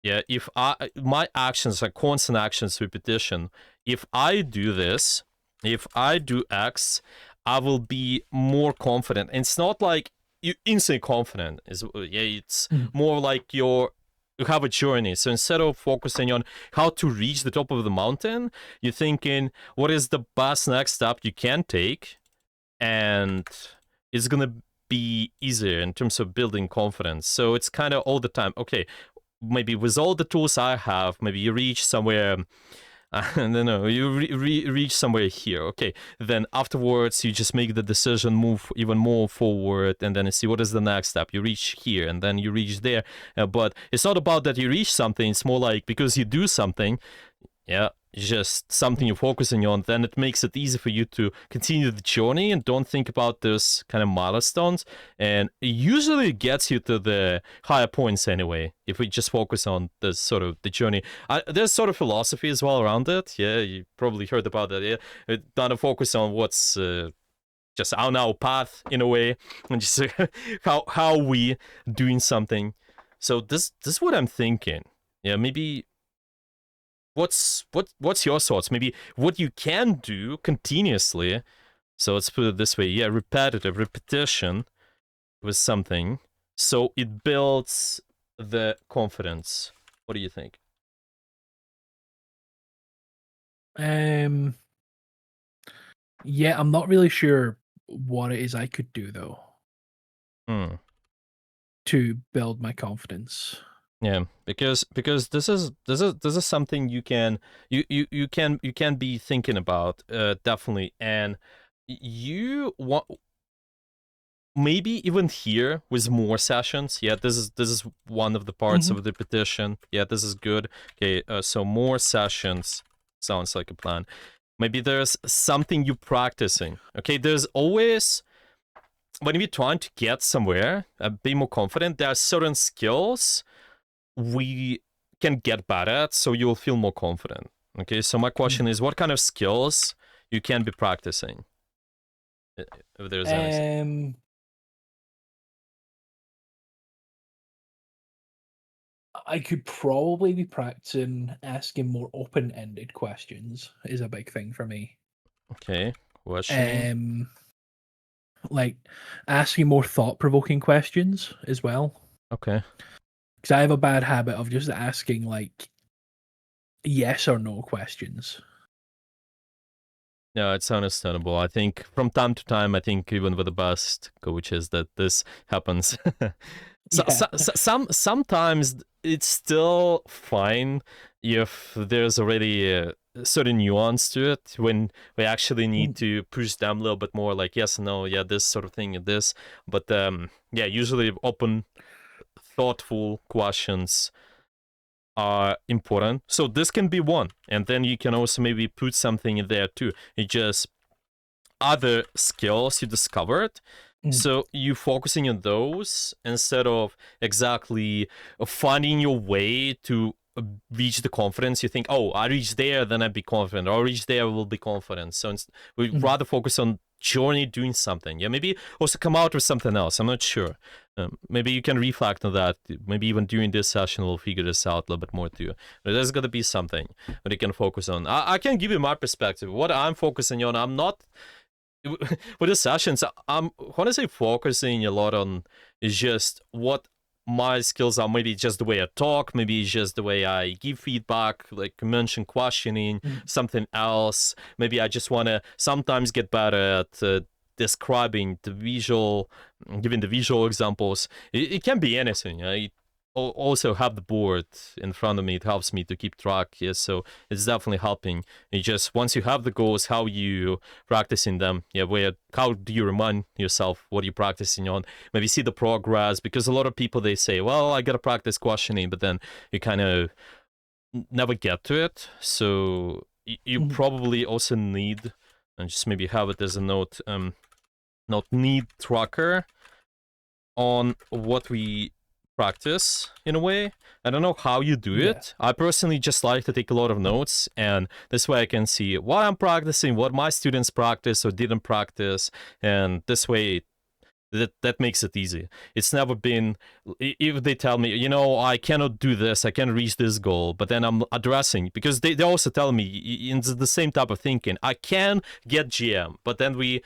yeah, if my actions are constant actions repetition. If I do this, if I do X, I will be more confident. And it's not like you instantly confident. It's more like you have a journey. So instead of focusing on how to reach the top of the mountain, you're thinking what is the best next step you can take, and it's gonna be easier in terms of building confidence. So it's kind of all the time. Okay, maybe with all the tools I have, maybe you reach somewhere And then no, you reach somewhere here. Okay, then afterwards you just make the decision, move even more forward, and then you see what is the next step. You reach here, and then you reach there. But it's not about that you reach something. It's more like because you do something, yeah, just something you're focusing on, then it makes it easy for you to continue the journey and don't think about those kind of milestones. And it usually gets you to the higher points anyway, if we just focus on the sort of the journey. There's sort of philosophy as well around it. Yeah, you probably heard about that. Yeah, not to focus on what's just on our path in a way, and just how we doing something. So this is what I'm thinking. Yeah, maybe what's your thoughts? Maybe what you can do continuously. So let's put it this way. Yeah, repetition with something. So it builds the confidence. What do you think? Yeah, I'm not really sure what it is I could do though to build my confidence. Yeah, because this is something you can be thinking about definitely, and you want maybe even here with more sessions. Yeah, this is one of the parts of the petition. Yeah, this is good. Okay, so more sessions sounds like a plan. Maybe there's something you're practicing. Okay, there's always, when you're trying to get somewhere, be more confident, there are certain skills we can get better at, so you'll feel more confident. Okay, so my question is, what kind of skills you can be practicing? If there's anything. I could probably be practicing asking more open-ended questions is a big thing for me. Okay, questioning. Like asking more thought-provoking questions as well. Okay. Because I have a bad habit of just asking like yes or no questions. Yeah, it's understandable. I think from time to time, I think even with the best coaches that this happens. Sometimes it's still fine if there's already a certain nuance to it when we actually need to push them a little bit more, like yes, no, yeah, this sort of thing, this. But yeah, usually open, thoughtful questions are important. So this can be one, and then you can also maybe put something in there too. It just other skills you discovered. So you focusing on those instead of exactly finding your way to reach the confidence. You think, oh, I reach there, then I'd be confident, or I reach there, I will be confident. So we rather focus on journey doing something. Yeah, maybe also come out with something else. I'm not sure. Maybe you can reflect on that. Maybe even during this session, we'll figure this out a little bit more too. But there's got to be something that you can focus on. I can give you my perspective. What I'm focusing on, I'm not with the sessions, I'm honestly focusing a lot on is just what my skills are. Maybe just the way I talk, maybe just the way I give feedback, like you mentioned, questioning, something else. Maybe I just want to sometimes get better at describing the visual, giving the visual examples. It can be anything. I also have the board in front of me. It helps me to keep track. Yes, so it's definitely helping. You just, once you have the goals, how you practicing them. Yeah, how do you remind yourself what you're practicing on? Maybe see the progress, because a lot of people, they say, well, I gotta practice questioning, but then you kind of never get to it. So you probably also need, and just maybe have it as a note, need tracker on what we practice in a way. I don't know how you do it. I personally just like to take a lot of notes, and this way I can see what I'm practicing, what my students practice or didn't practice, and this way that makes it easy. It's never been, if they tell me, I cannot do this, I can't reach this goal, but then I'm addressing, because they also tell me in the same type of thinking, I can get GM, but then we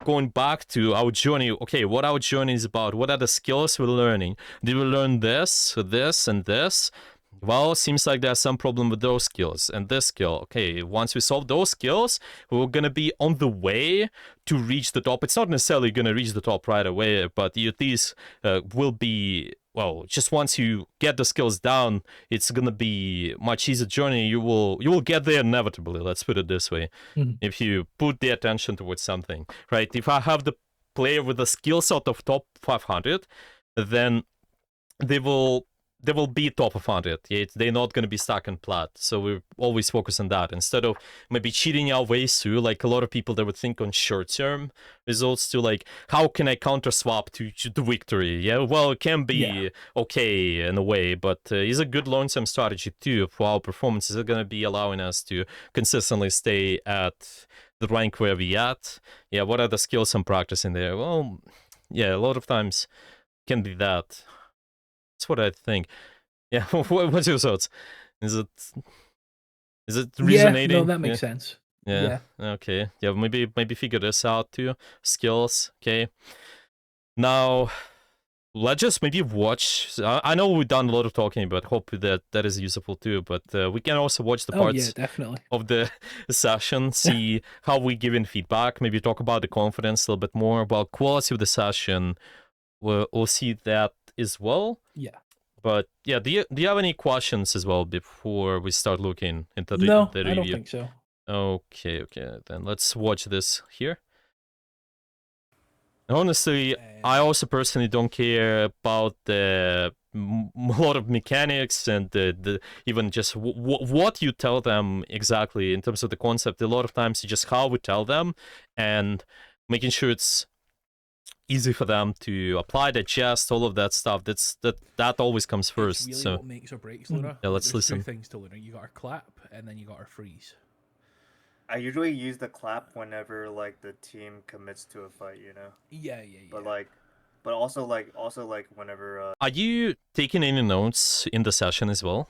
going back to our journey. Okay, what our journey is about, what are the skills we're learning? Did we learn this, and this? Well, seems like there's some problem with those skills and this skill. Okay, once we solve those skills, we're gonna be on the way to reach the top. It's not necessarily gonna reach the top right away, but at least we'll be well, just once you get the skills down, it's gonna be much easier journey. You will get there inevitably. Let's put it this way. Mhm. If you put the attention towards something, right? If I have the player with the skill set of top 500, then they will be top of 100. They're not going to be stuck in plat. So we always focus on that instead of maybe cheating our way through. Like a lot of people, they would think on short-term results to like, how can I counter swap to victory? Yeah, well, it can be okay in a way, but it's a good long-term strategy too for our performance. Is going to be allowing us to consistently stay at the rank where we at. Yeah, what are the skills I'm practicing there? Well, yeah, a lot of times can be that. That's what I think. Yeah, what's your thoughts? Is it resonating? Yeah, no, that makes sense. Yeah. Okay. Yeah, maybe figure this out too. Skills. Okay. Now, let's just maybe watch. I know we've done a lot of talking, but hope that is useful too. But we can also watch the parts definitely. of the session, see how we give in feedback. Maybe talk about the confidence a little bit more, about quality of the session. We'll see that as well. Yeah. But yeah, do you have any questions as well before we start looking into the No, review? I don't think so. Okay, then let's watch this here. Honestly, I also personally don't care about the a lot of mechanics and the even just what you tell them exactly in terms of the concept. A lot of times, it's just how we tell them and making sure it's easy for them to apply, digest, all of that stuff. That always comes first. It's really so what makes or breaks, Luna. yeah, let's There's listen. two things to Luna. You got to clap, and then you got to freeze. I usually use the clap whenever like the team commits to a fight, you know. Yeah. But also whenever. Are you taking any notes in the session as well?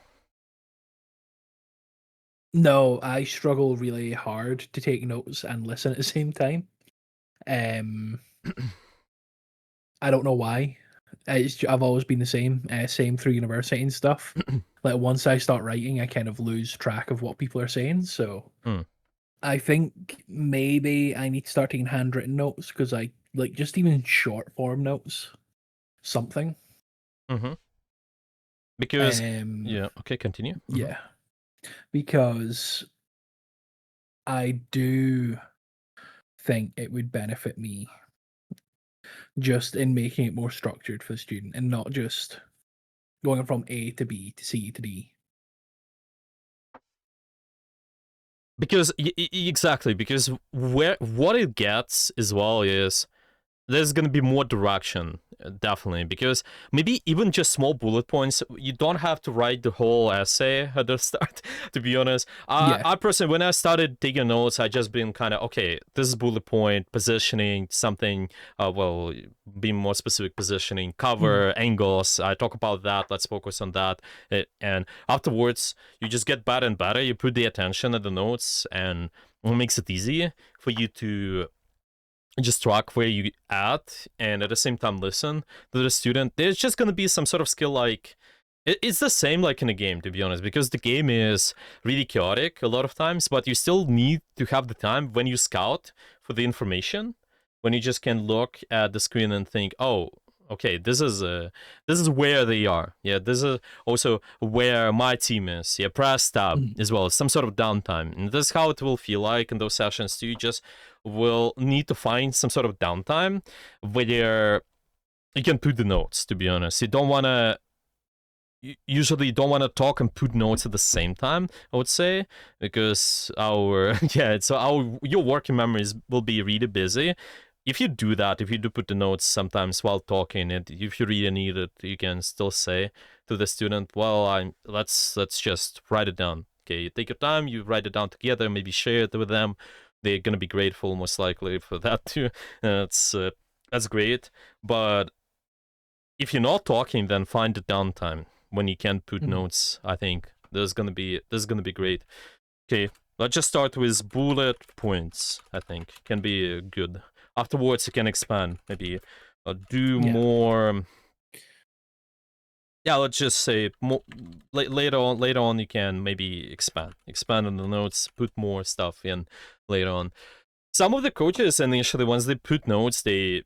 No, I struggle really hard to take notes and listen at the same time. I don't know why. I've always been the same. Same through university and stuff. Like once I start writing, I kind of lose track of what people are saying. So I think maybe I need to start taking handwritten notes because I like just even short form notes, something. Mm-hmm. Because yeah, okay, continue. Mm-hmm. Yeah, because I do think it would benefit me just in making it more structured for the student and not just going from A to B to C to D. Because exactly, because what it gets as well is there's gonna be more direction, definitely, because maybe even just small bullet points. You don't have to write the whole essay at the start, to be honest. I personally, when I started taking notes, I just been kind of, okay, this is bullet point, positioning, something, well, being more specific, positioning, cover, angles. I talk about that, let's focus on that. And afterwards, you just get better and better. You put the attention at the notes, and it makes it easy for you to just track where you at and at the same time listen to the student. There's just going to be some sort of skill, like it's the same like in a game, to be honest, because the game is really chaotic a lot of times, but you still need to have the time when you scout for the information, when you just can look at the screen and think, oh, okay, this is where they are. Yeah, this is also where my team is. Yeah, press tab as well, some sort of downtime, and this is how it will feel like in those sessions too. You just will need to find some sort of downtime where you can put the notes, to be honest. You don't want to usually don't want to talk and put notes at the same time, I would say, because your working memories will be really busy. If you do that, if you do put the notes sometimes while talking, and if you really need it, you can still say to the student, well, let's just write it down. Okay, you take your time, you write it down together, maybe share it with them. They're gonna be grateful, most likely, for that too. That's great. But if you're not talking, then find the downtime when you can put notes. I think this is gonna be great. Okay, let's just start with bullet points. I think can be good. Afterwards, you can expand. Maybe do more. Yeah, let's just say more, later on you can maybe expand on the notes, put more stuff in later on. Some of the coaches initially, once they put notes, they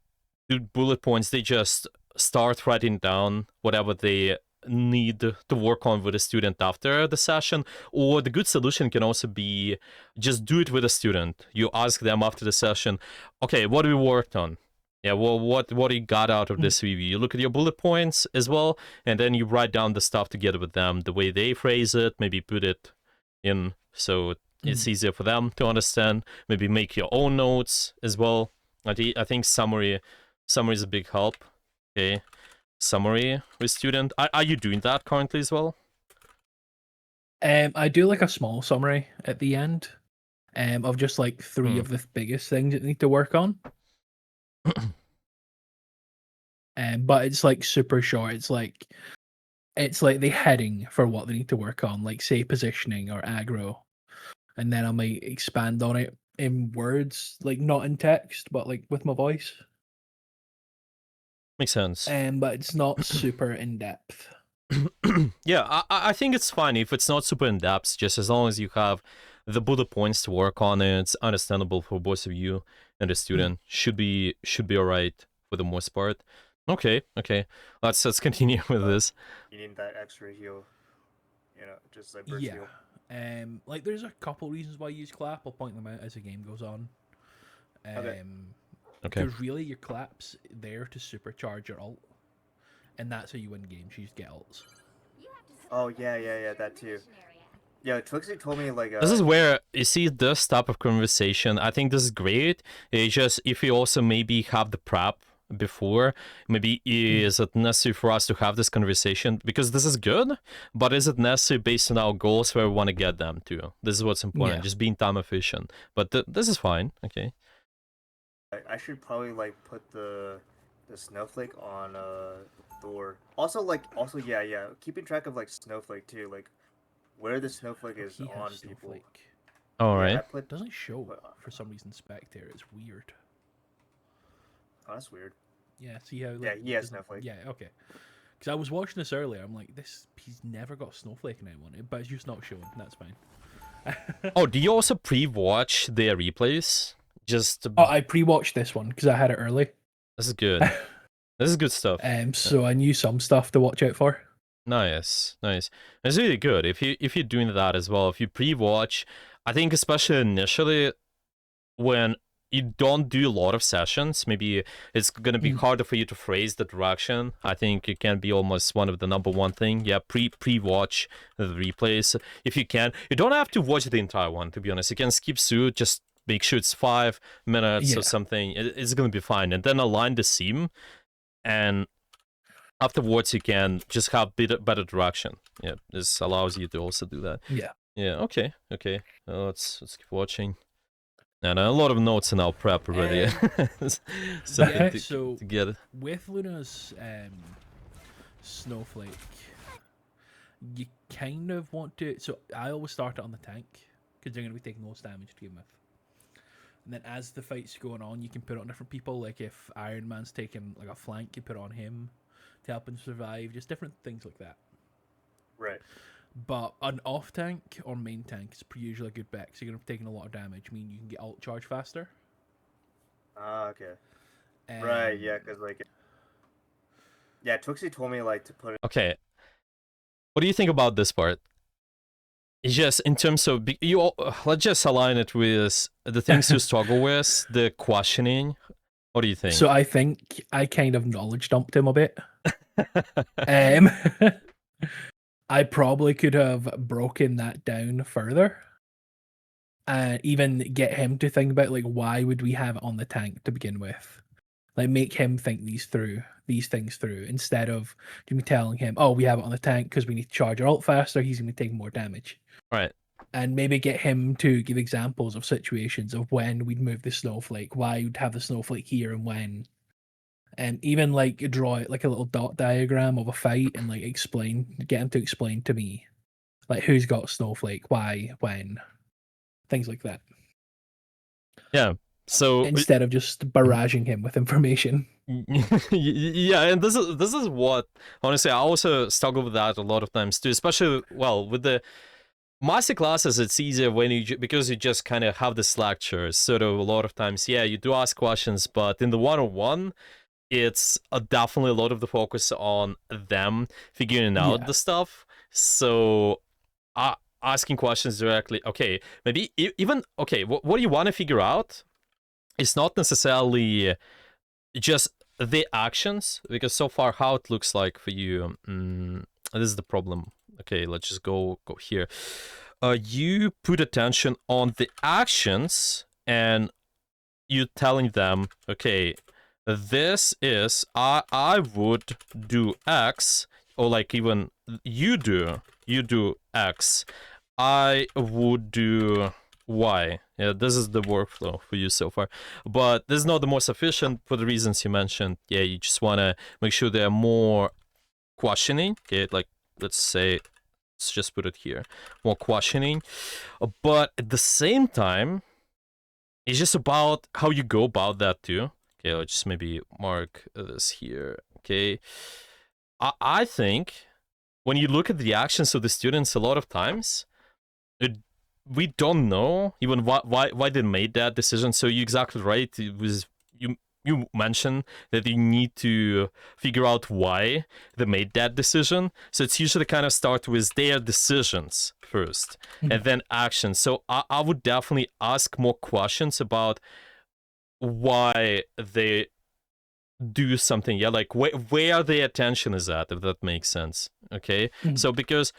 do bullet points, they just start writing down whatever they need to work on with a student after the session. Or the good solution can also be just do it with a student. You ask them after the session, okay, what have we worked on? Yeah, well, what you got out of this review? You look at your bullet points as well, and then you write down the stuff together with them, the way they phrase it, maybe put it in so it's easier for them to understand. Maybe make your own notes as well. I think summary is a big help. Okay, summary with student. Are you doing that currently as well? I do like a small summary at the end, of just like 3 of the biggest things that need to work on. But it's like super short. It's like the heading for what they need to work on, like say positioning or aggro, and then I might expand on it in words, like not in text, but like with my voice. Makes sense. But it's not super in depth. Yeah, I think it's fine if it's not super in depth, just as long as you have the bullet points to work on and it's understandable for both of you and the student. Should be alright for the most part. Okay. Let's continue with this. You need that extra heal, just like burst Yeah. heal. Like there's a couple reasons why I use clap. I'll point them out as the game goes on. Okay. Because really your clap's there to supercharge your ult, and that's how you win games. You just get ults. Oh yeah, that too. Yeah, Twixie told me like. This is where you see this type of conversation. I think this is great. It's just if you also maybe have the prep before, maybe is it necessary for us to have this conversation? Because this is good, but is it necessary based on our goals where we want to get them to? This is what's important, Yeah. just being time efficient. But this is fine, okay. I should probably like put the snowflake on Thor. Also yeah, keeping track of like snowflake too, like where the snowflake is He has on people. snowflake. All Yeah, right. I put. Doesn't show for some reason spectator. It's weird. Oh, that's weird. Yeah, see how? Like, Yeah, he has doesn't- snowflake. Yeah, okay. Because I was watching this earlier. I'm like, he's never got snowflake in anyone, but it's just not showing. That's fine. Oh, do you also pre-watch their replays? Just Oh, I pre-watched this one because I had it early. this is good. This is good stuff. So I knew some stuff to watch out for. Nice. It's really good if you're doing that as well. If you pre-watch, I think especially initially when you don't do a lot of sessions, maybe it's gonna be harder for you to phrase the direction. I think it can be almost one of the number one thing. Yeah, pre-watch the replays if you can. You don't have to watch the entire one, to be honest. You can skip through, just make sure it's 5 minutes or something. It's gonna be fine, and then align the seam, and afterwards you can just have better direction. Yeah, this allows you to also do that. Yeah. Okay. Let's keep watching. And a lot of notes in our prep already. So to get it. with Luna's snowflake, you kind of want to. So I always start it on the tank because they're going to be taking most damage to begin with. And then as the fight's going on, you can put it on different people. Like if Iron Man's taking like a flank, you put it on him to help him survive. Just different things like that. Right. But an off tank or main tank is usually a good bet because you're going to be taking a lot of damage. I mean, you can get ult charge faster. Ah, okay. Right, yeah, because like. Yeah, Twixie told me like to put it. Okay. What do you think about this part? It's just in terms of let's just align it with the things you struggle with, the questioning. What do you think? So I think I kind of knowledge dumped him a bit. I probably could have broken that down further and even get him to think about like why would we have it on the tank to begin with, like make him think these things through instead of me telling him, oh, we have it on the tank because we need to charge our ult faster, he's gonna be taking more damage. Right. And maybe get him to give examples of situations of when we'd move the snowflake, why you'd have the snowflake here and when. And even like draw like a little dot diagram of a fight and like get him to explain to me like who's got snowflake, why, when, things like that. Yeah. So instead of just barraging him with information. Yeah, and this is what honestly I also struggle with that a lot of times too, especially with the master classes. It's easier when because you just kind of have this lecture. Sort of a lot of times, yeah, you do ask questions, but in the one-on-one, it's definitely a lot of the focus on them figuring out Yeah. the stuff. So asking questions directly, okay, maybe even, okay, what you want to figure out is not necessarily just the actions, because so far how it looks like for you, this is the problem. Okay, let's just go here. You put attention on the actions, and you telling them, okay, this is, I would do X, or like even you do X, I would do Y. Yeah, this is the workflow for you so far. But this is not the most efficient for the reasons you mentioned. Yeah, you just want to make sure they're more questioning. Okay, like, let's say, let's just put it here. More questioning. But at the same time, it's just about how you go about that too. Okay, let's just maybe mark this here. Okay. I think when you look at the actions of the students, a lot of times, we don't know even why they made that decision. So you're exactly right. It was you mentioned that you need to figure out why they made that decision. So it's usually kind of start with their decisions first, and then actions. So I would definitely ask more questions about why they do something. Yeah, like where their attention is at, if that makes sense. Okay, so because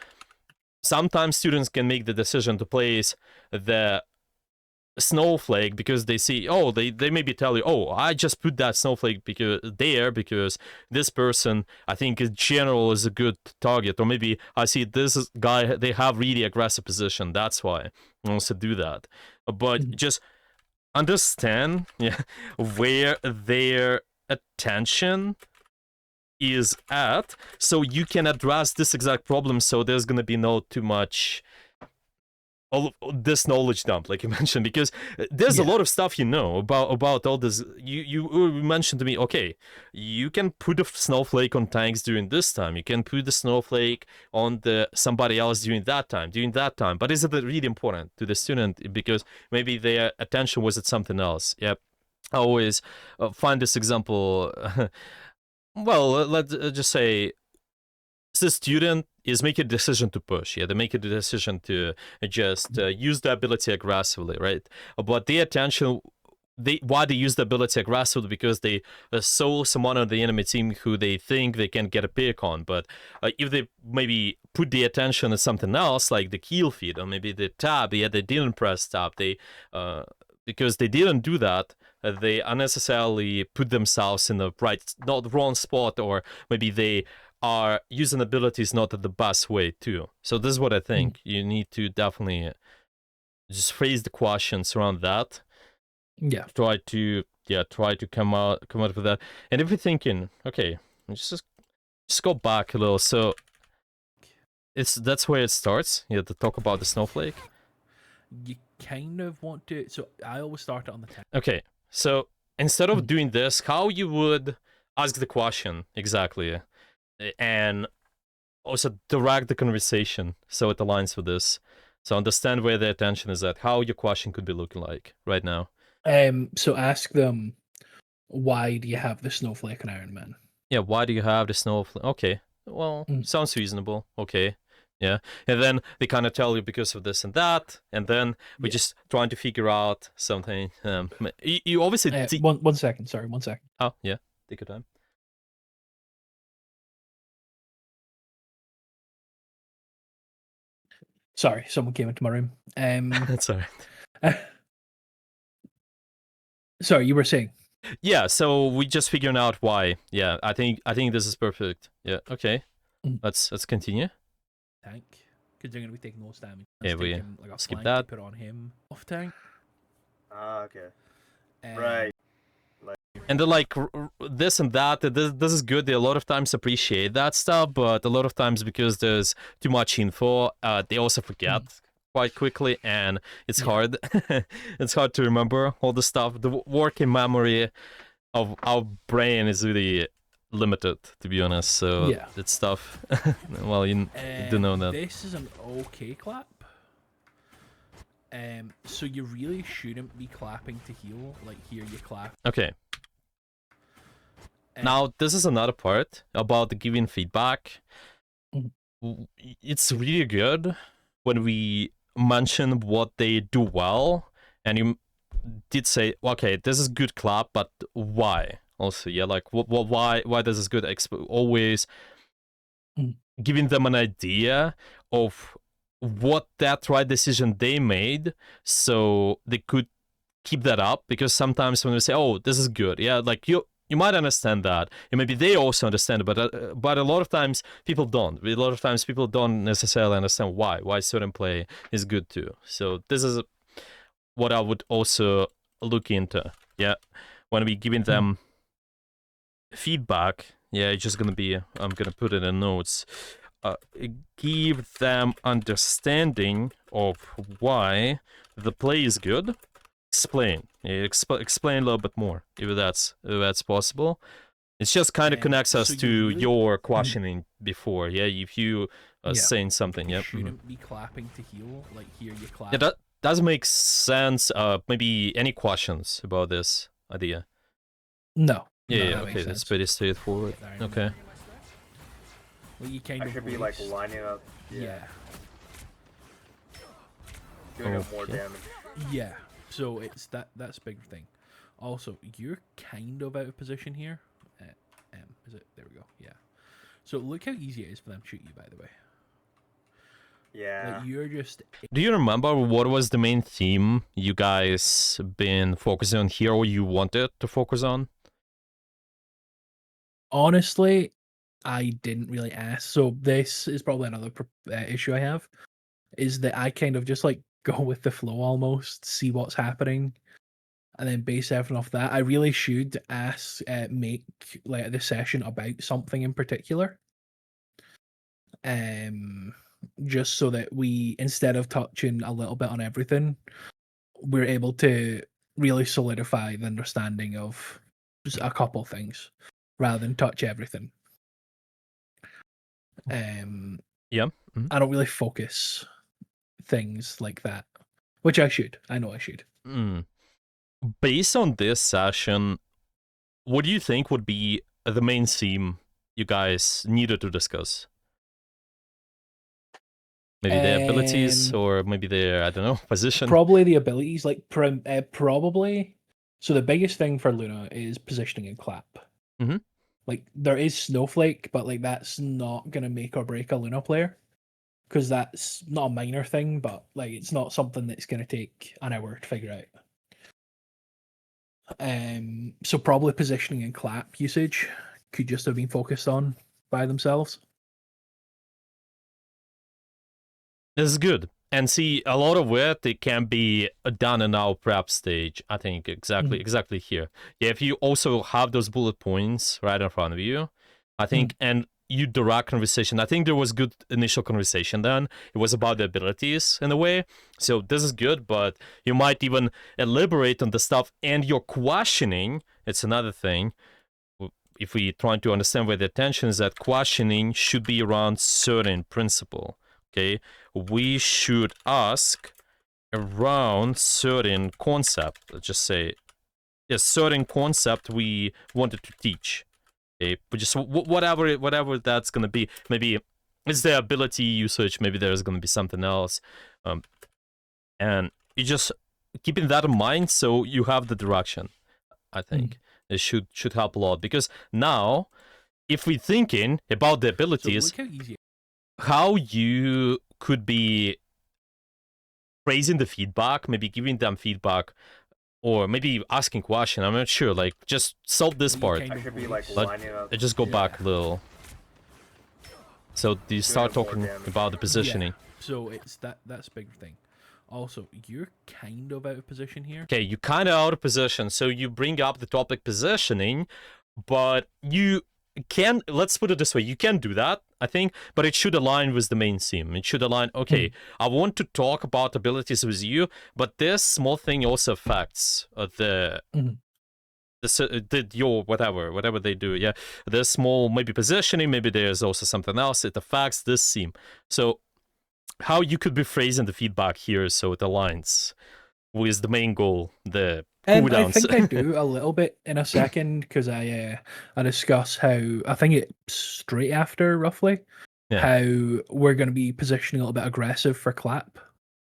sometimes students can make the decision to place the snowflake because they see, oh, they maybe tell you, oh, I just put that snowflake because this person, I think in general, is a good target, or maybe I see this guy, they have really aggressive position, that's why I also do that. But just understand, yeah, where their attention is at, so you can address this exact problem, so there's gonna be no too much all this knowledge dump, like you mentioned, because there's a lot of stuff you know about all this. You mentioned to me, okay, you can put a snowflake on tanks during this time, you can put the snowflake on the somebody else during that time, but is it really important to the student because maybe their attention was at something else? Yep. I always find this example. Well, let's just say the student is making a decision to push. Yeah, they make a decision to just use the ability aggressively, right? But their attention, why they use the ability aggressively, because they saw someone on the enemy team who they think they can get a pick on. But if they maybe put the attention on something else, like the kill feed or maybe the tab, yeah, they didn't press tab. They because they didn't do that, they unnecessarily put themselves in the not wrong spot, or maybe they are using abilities not the best way too. So this is what I think. You need to definitely just phrase the questions around that. Yeah. Try to come out with that. And if you're thinking, okay, just go back a little. So that's where it starts. Yeah, to talk about the snowflake. You kind of want to. So I always start it on the 10. Okay, so instead of doing this, how you would ask the question exactly, and also direct the conversation so it aligns with this. So understand where the attention is at, how your question could be looking like right now. So ask them, why do you have the snowflake and Iron Man? Yeah, why do you have the snowflake? Okay, well, sounds reasonable. Okay, yeah. And then they kind of tell you because of this and that, and then we're just trying to figure out something. You obviously... one second, sorry, 1 second. Oh, yeah, take your time. Sorry, someone came into my room. That's all right. Sorry, you were saying? Yeah, so we just figuring out why. Yeah, I think this is perfect. Yeah, okay. Let's continue. Tank, because they're gonna be taking most damage. Yeah, we taking, like, a skip flank that. to put on him off tank. Okay. Right. And they're like this and that. This is good. They a lot of times appreciate that stuff, but a lot of times because there's too much info, they also forget quite quickly, and it's hard. It's hard to remember all the stuff. The working memory of our brain is really limited, to be honest. So it's tough. Well, you do know that. This is an okay clap. So you really shouldn't be clapping to heal. Like, here you clap. Okay. Now, this is another part about the giving feedback. Mhm. It's really good when we mention what they do well, and you did say, okay, this is good clap, but why? Also, yeah, like why this is good? Always Mm. giving them an idea of what that right decision they made, so they could keep that up. Because sometimes when we say, "Oh, this is good," yeah, like you might understand that, and maybe they also understand it, but a lot of times people don't. A lot of times people don't necessarily understand why certain play is good too. So this is what I would also look into. Yeah, when we giving them feedback. Yeah, it's just gonna be. I'm gonna put it in notes. Uh, Give them understanding of why the play is good. Explain. Yeah, explain a little bit more if that's possible. It just kind of connects us So to you really, your questioning before. Yeah, if you yeah, saying something. you Yeah. shouldn't be clapping to heal. Like here, you clap. Yeah, that does make sense. Maybe any questions about this idea? No, Yeah, no, yeah, that okay, makes that's sense. pretty straightforward. Get there in a Okay. minute. Well, you kind I of should be like waste- lining up. Yeah, Doing up more Okay. damage. yeah. So it's that's a big thing. Also, you're kind of out of position here. Is it? There we go. Yeah. So look how easy it is for them to shoot you. By the way, Yeah. like you're just Do you remember what was the main theme you guys been focusing on here, or you wanted to focus on? honestly, I didn't really ask. So this is probably another issue I have, is that I kind of just like go with the flow almost, see what's happening, and then base everything off that. I really should ask, make like the session about something in particular, um, just so that we, instead of touching a little bit on everything, we're able to really solidify the understanding of just a couple things rather than touch everything. Yeah. Mhm. I don't really focus things like that, which I should. I know I should. Mm. Based on this session, what do you think would be the main theme you guys needed to discuss? Maybe their abilities, Um, or maybe their, I don't know, position. Probably the abilities, like probably. So the biggest thing for Luna is positioning and clap. Mhm. Like there is Snowflake, but like that's not gonna make or break a Luna player, because that's not a minor thing, but like it's not something that's gonna take an hour to figure out. So probably positioning and clap usage could just have been focused on by themselves. This is good. And see, a lot of it can be done in our prep stage. I think exactly here. Yeah, if you also have those bullet points right in front of you, I think, and you direct conversation. I think there was good initial conversation then. It was about the abilities in a way. So this is good, but you might even elaborate on the stuff, and your questioning. It's another thing. If we trying to understand where the attention is, that questioning should be around certain principle. Okay, we should ask around certain concept. Let's just say a certain concept we wanted to teach. Okay, but just whatever that's gonna be. Maybe it's the ability usage. Maybe there's gonna be something else, and you just keeping that in mind so you have the direction. I think it should help a lot, because now if we're thinking about the So abilities, look how easy. how you could be praising the feedback, maybe giving them feedback, or maybe asking question. I'm not sure. Like, just solve this You part. kind I of should be like waste- lining up. I just go back a little. So do you start more talking damage. about the positioning? Yeah. So it's that's a big thing. Also, you're kind of out of position here. Okay, you kind of out of position, so you bring up the topic positioning, but you can, let's put it this way, you can do that, I think, but it should align with the main theme. It should align, okay, I want to talk about abilities with you, but this small thing also affects your whatever they do. Yeah, there's small maybe positioning, maybe there's also something else, it affects this theme. So how you could be phrasing the feedback here so it aligns with the main goal, the I cooldowns. think I do a little bit in a second because I discuss how I think it's straight after roughly Yeah. how we're going to be positioning a little bit aggressive for clap,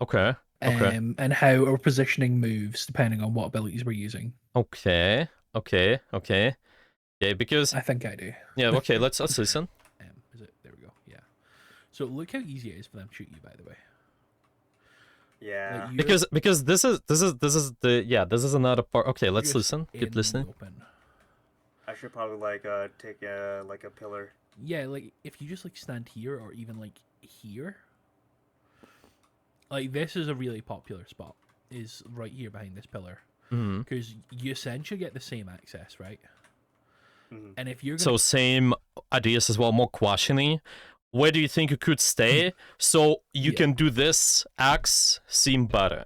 Okay. Okay. and how our positioning moves depending on what abilities we're using. Okay. Okay. Okay. Yeah, because I think I do. yeah. Okay. Let's listen. Is it? There we go. Yeah. So look how easy it is for them to shoot you. By the way, Yeah. like Because this is this is another part. Okay, let's just listen. in Keep the listening. open. I should probably like take like a pillar. Yeah, like if you just like stand here or even like here, like this is a really popular spot. Is right here behind this pillar Hmm. because you essentially get the same access, right? Mhm. And if you're So gonna, same ideas as well, more questioning. Where do you think you could stay so you Yeah. can do this X seem better?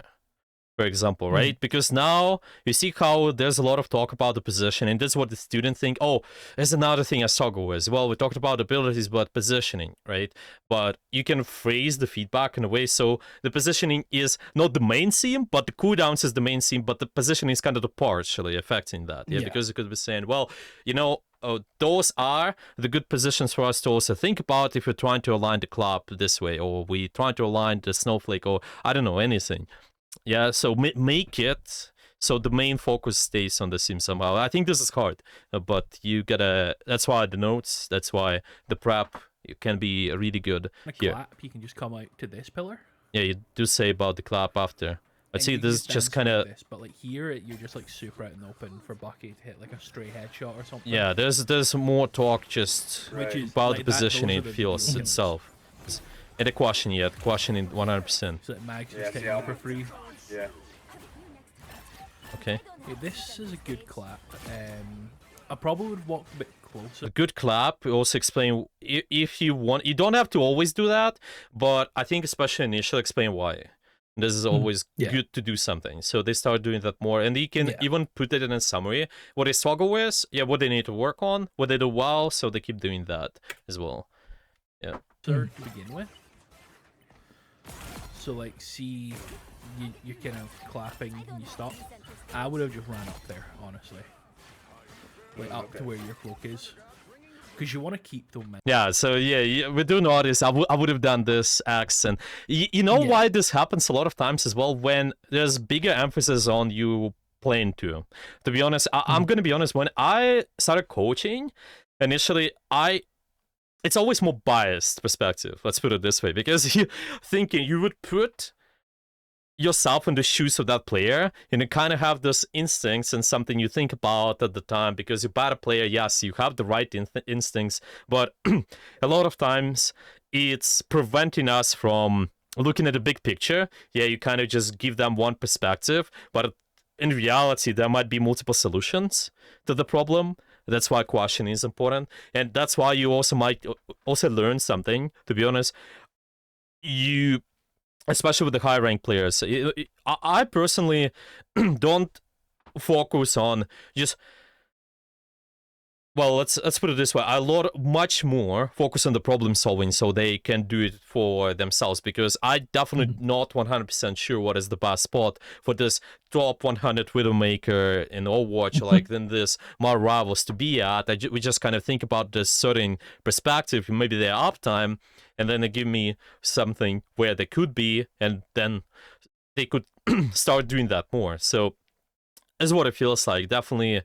For example, Mhm. right? Because now you see how there's a lot of talk about the position, and this is what the student think. Oh, there's another thing I struggle with. Well, we talked about abilities, but positioning, right? But you can phrase the feedback in a way so the positioning is not the main theme, but the cooldowns is the main theme, but the positioning is kind of the partially affecting that. Yeah, Yeah. because you could be saying, well, those are the good positions for us to also think about if we're trying to align the club this way, or we trying to align the snowflake, or I don't know, anything. Yeah, so make it so the main focus stays on the sim somehow. I think this is hard, but you gotta. That's why the notes. That's why the prep can be really good a here. clap, you can just come out to this pillar. Yeah, you do say about the clap after. But And see, you this is stand just straight kind of this, but like here, you're just like super out in the open for Bucky to hit like a stray headshot or something. yeah. There's more talk just Right. Which is about like the that, those positioning are the feels real killers. itself. And the question, yeah, the questioning 100%. So that Mag's Yeah, just see hitting how you for much- free. Yeah. Okay. Yeah, this is a good clap. I probably would walk a bit closer. A good clap. We also explain if you want. You don't have to always do that, but I think especially initially explain why. This is always Yeah. good to do something. So they start doing that more, and you can Yeah. even put it in a summary. What they struggle with, yeah, what they need to work on, what they do well, so they keep doing that as well. Yeah. To begin with. So like, see, you're kind of clapping and you stop. I would have just ran up there, honestly, like up to where your cloak is, because you want to keep them. Yeah, so yeah, we do notice I would have done this X, and you know Yeah. why this happens a lot of times as well when there's bigger emphasis on you playing too. To be honest, I'm gonna be honest. When I started coaching, initially it's always more biased perspective. Let's put it this way, because you thinking you would put yourself in the shoes of that player and you kind of have those instincts and something you think about at the time because you're a better player. Yes, you have the right instincts, but a lot of times it's preventing us from looking at the big picture. Yeah, you kind of just give them one perspective, but in reality there might be multiple solutions to the problem. That's why questioning is important, and that's why you also might also learn something. To be honest, you, especially with the high rank players, I personally don't focus on just, well, let's put it this way. Much more focus on the problem solving so they can do it for themselves, because I definitely not 100% sure what is the best spot for this top 100 Widowmaker in Overwatch, like then this my rivals to be at. We just kind of think about this certain perspective, maybe their uptime, and then they give me something where they could be, and then they could start doing that more. So this is what it feels like. Definitely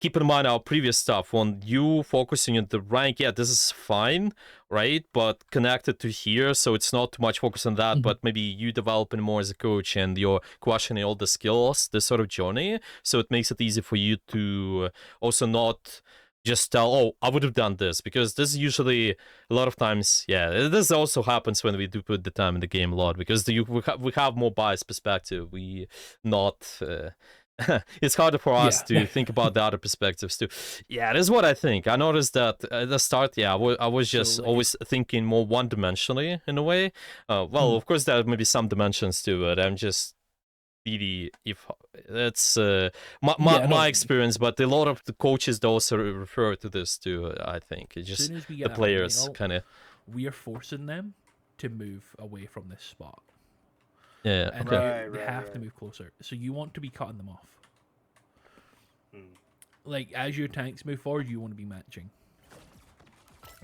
keep in mind our previous stuff. When you focusing on the rank, yeah, this is fine, right? But connected to here, so it's not too much focus on that, but maybe you developing more as a coach and you're questioning all the skills, this sort of journey. So it makes it easy for you to also not just tell, oh, I would have done this, because this is usually a lot of times, yeah, this also happens when we do put the time in the game a lot, because we have more biased perspective. We not. It's harder for us to think about the other perspectives too. Yeah, this is what I think. I noticed that at the start, yeah, I was just always thinking more one-dimensionally in a way. Well, of course, there may be some dimensions to it. I'm just really, if that's my experience, but a lot of the coaches also refer to this too. I think it's just As we the players kind of. We are forcing them to move away from this spot. Yeah. And Okay. they have to move closer. So you want to be cutting them off. Like, as your tanks move forward, you want to be matching.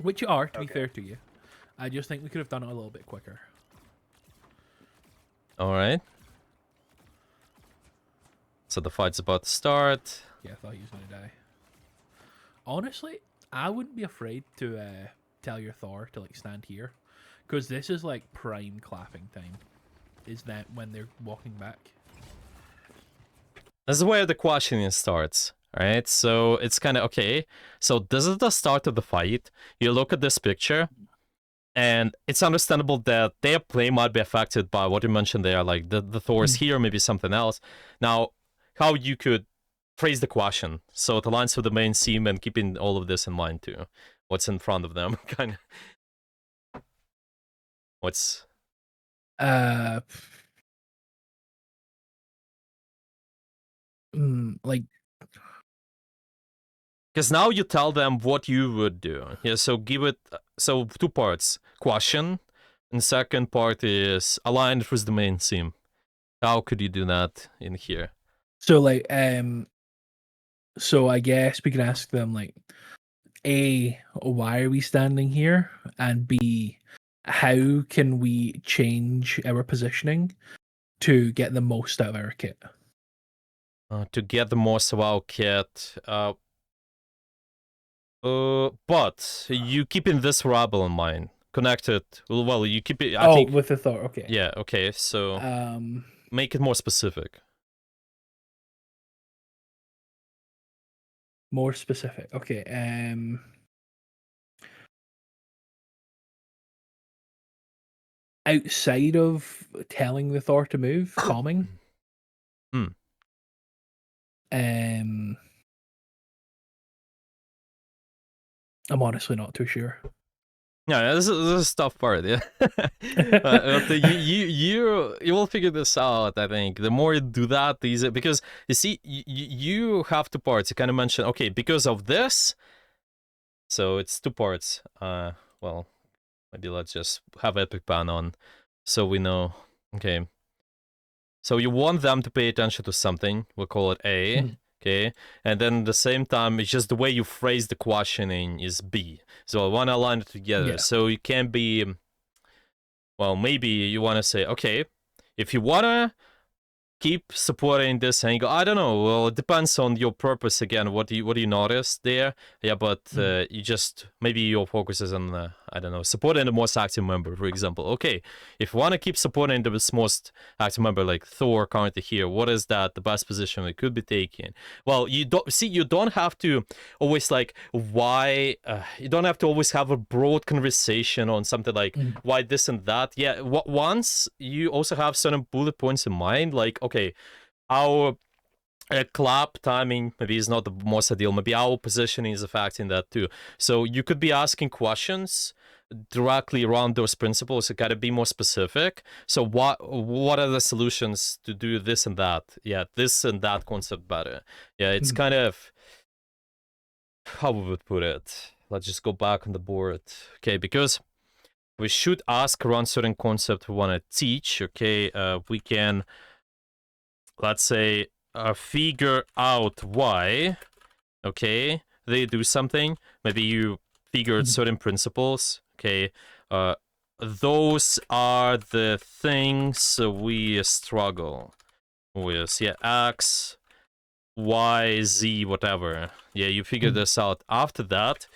Which you are, to be Okay. fair to you. I just think we could have done it a little bit quicker. All right. So the fight's about to start. Yeah, I thought he was going to die. Honestly, I wouldn't be afraid to tell your Thor to, like, stand here. Because this is, like, prime clapping time. Is that when they're walking back? This is where the questioning starts. Right, so it's kind of okay. So this is the start of the fight. You look at this picture, and it's understandable that their play might be affected by what you mentioned there, like the Thor's here, maybe something else. Now, how you could phrase the question so it aligns with the main theme and keeping all of this in mind too. What's in front of them, kind of. What's Like, because now you tell them what you would do. Yeah, so give it so 2 parts: question, and second part is aligned with the main theme. How could you do that in here? so, like, so I guess we could ask them, like, A, why are we standing here? And B, how can we change our positioning to get the most out of our kit? To get the most of our kit. But you keeping this variable in mind. Connected. Well, you keep it. I think. With the Thor, okay. Yeah. Okay. So make it more specific. More specific. Okay. Outside of telling the Thor to move, calming. I'm honestly not too sure. Yeah, this is a tough part. Yeah, but you will figure this out. I think the more you do that, the easier. Because you see, you have 2 parts. You kind of mentioned, okay, because of this. So it's 2 parts. Well, maybe let's just have Epic Ban on, so we know. Okay. So you want them to pay attention to something. We'll call it A. Okay, and then at the same time, it's just the way you phrase the questioning is B. So I want to align it together. Yeah. So you can be, well, maybe you want to say, okay, if you want to keep supporting this angle, I don't know. Well, it depends on your purpose again. What do you notice there? Yeah, but you just maybe your focus is on I don't know, supporting the most active member, for example. Okay, if you want to keep supporting the most active member, like Thor currently here, what is that the best position we could be taking? Well, you don't have to always like why. You don't have to always have a broad conversation on something like why this and that. Yeah, once you also have certain bullet points in mind, like okay, our clap timing maybe is not the most ideal. Maybe our positioning is affecting that too. So you could be asking questions directly around those principles. You gotta be more specific. So what are the solutions to do this and that? Yeah, this and that concept better. Yeah, it's kind of how we would put it. Let's just go back on the board. Okay, because we should ask around certain concept we want to teach. Okay, we can, let's say, figure out why, okay, they do something. Maybe you figured certain principles. Okay, those are the things we struggle with. Yeah, X, Y, Z, whatever. Yeah, you figure this out. After that,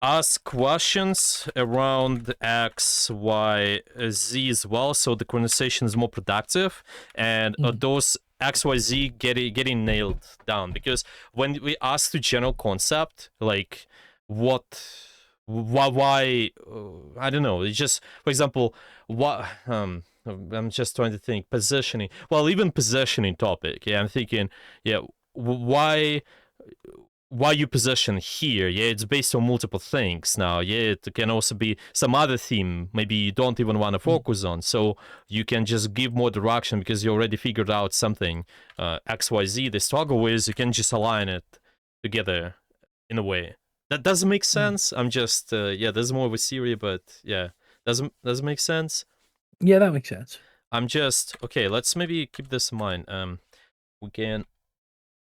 ask questions around X, Y, Z as well, so the conversation is more productive, and those X, Y, Z getting nailed down. Because when we ask the general concept, like why, I don't know. It's just, for example, what I'm just trying to think positioning. Well, even positioning topic. Yeah, I'm thinking, yeah, why you position here. Yeah, it's based on multiple things now. Yeah, it can also be some other theme maybe you don't even want to focus on, so you can just give more direction because you already figured out something XYZ they struggle with. You can just align it together in a way that doesn't make sense. I'm just yeah, there's more of a theory, but yeah, doesn't make sense. Yeah, that makes sense. I'm just okay, let's maybe keep this in mind. We can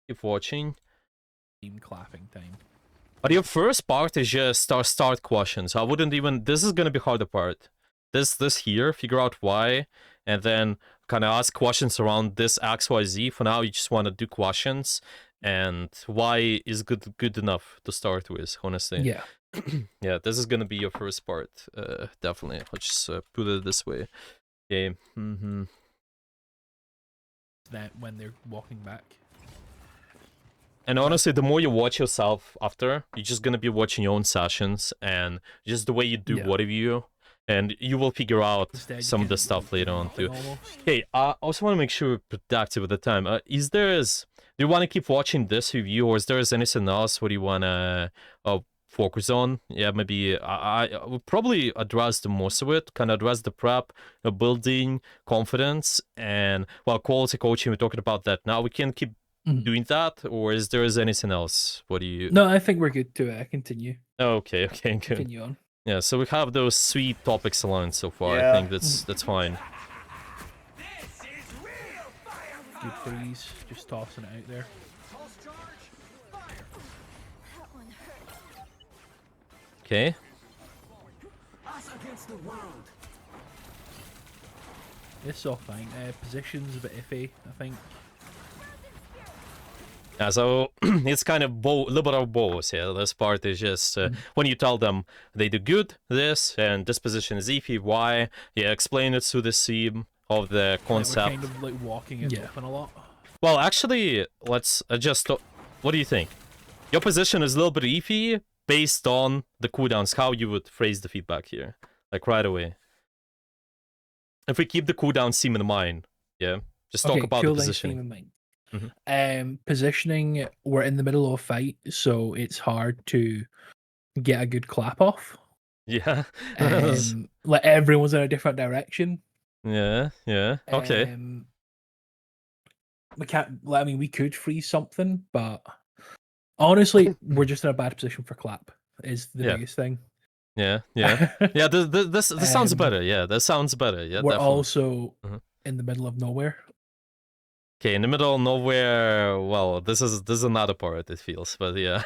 keep watching. team clapping time. But your first part is just start questions. I wouldn't even. This is gonna be harder part. This here, figure out why, and then kind of ask questions around this XYZ. For now, you just want to do questions, and why is good enough to start with. Honestly, Yeah. yeah, this is gonna be your first part. Definitely. Let's just put it this way. Okay. That when they're walking back. And honestly, the more you watch yourself after, you're just gonna be watching your own sessions and just the way you do Yeah. what of you, and you will figure out Instead, you some of can the do stuff later on nothing too. almost. Okay, I also want to make sure we're productive at the time. Do you want to keep watching this review, or is there anything else what you wanna focus on? Yeah, maybe I would probably address the most of it. Kind of address the prep, building confidence, and well, quality coaching. We're talking about that now. We can keep doing that, or is there anything else? What do you? No, I think we're good to continue. Okay, good. Continue on. Yeah, so we have those sweet topics aligned so far. I Yeah. think that's fine. Good freeze, just tossing it out there. Okay. It's all fine. Position's a bit iffy, I think. Yeah, so it's kind of a little bit of both. Yeah, this part is just when you tell them they do good, this, and this position is iffy, why? Yeah, explain it through the theme of the concept. We're kind of like walking it open a lot. Well, actually, let's adjust. What do you think? Your position is a little bit iffy based on the cooldowns, how you would phrase the feedback here, like right away. If we keep the cooldown theme in mind, yeah, just talk about the positioning. Theme in mind. Positioning, we're in the middle of a fight, so it's hard to get a good clap off. Yeah. Like everyone's in a different direction. Yeah. Okay. We can't. I mean, we could freeze something, but honestly, we're just in a bad position for clap. Is the biggest thing. Yeah. Yeah. This sounds better. Yeah, that sounds better. Yeah, we're definitely. Also in the middle of nowhere. Okay, in the middle of nowhere. Well, this is another part. It feels, but yeah,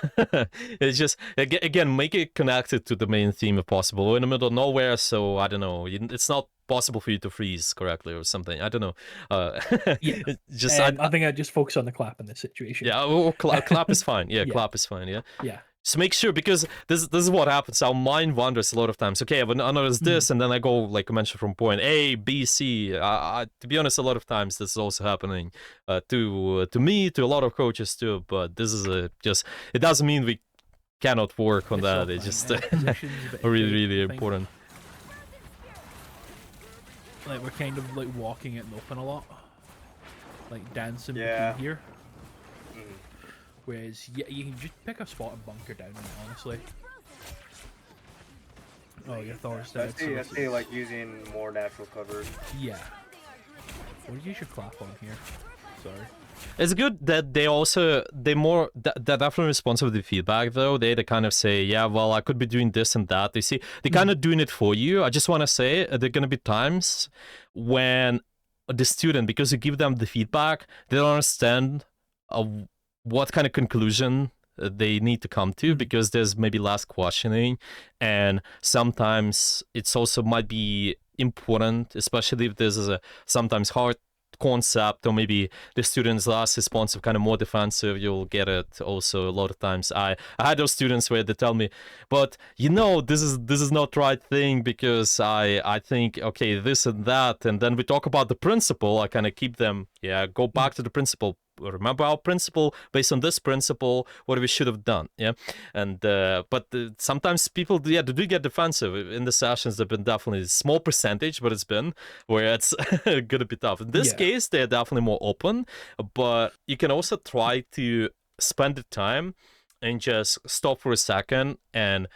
it's just again make it connected to the main theme if possible. We're in the middle of nowhere, so I don't know. It's not possible for you to freeze correctly or something. I don't know. Yeah, I think I just focus on the clap in this situation. Yeah, clap is fine. Yeah, clap is fine. Yeah. Yeah. So make sure, because this is what happens. Our mind wanders a lot of times. Okay, I notice this, and then I go, like I mentioned, from point A, B, C. To be honest, a lot of times this is also happening to me, to a lot of coaches too. But this is just, it doesn't mean we cannot work on that. It's just really important. Like we're kind of like walking it open a lot, like dancing Yeah. between here. Whereas, yeah, you can just pick a spot and bunker down, honestly. Oh, your Thor's dead. I say like using more natural cover. Yeah. What did you use your clap on here? Sorry. It's good that they're definitely responsive to the feedback though. They kind of say, yeah, well, I could be doing this and that. They see they're kind of doing it for you. I just want to say there are gonna be times when the student, because you give them the feedback, they don't understand what kind of conclusion they need to come to, because there's maybe less questioning, and sometimes it's also might be important, especially if this is a sometimes hard concept, or maybe the students less responsive, kind of more defensive. You'll get it also a lot of times. I had those students where they tell me, but this is not right thing, because I think, okay, this and that, and then we talk about the principle. I kind of keep them, go back to the principle. Remember our principle, based on this principle, what we should have done. And but sometimes people they do get defensive in the sessions. They've been definitely a small percentage, but it's been where it's gonna be tough. In this case, they're definitely more open, but you can also try to spend the time and just stop for a second, and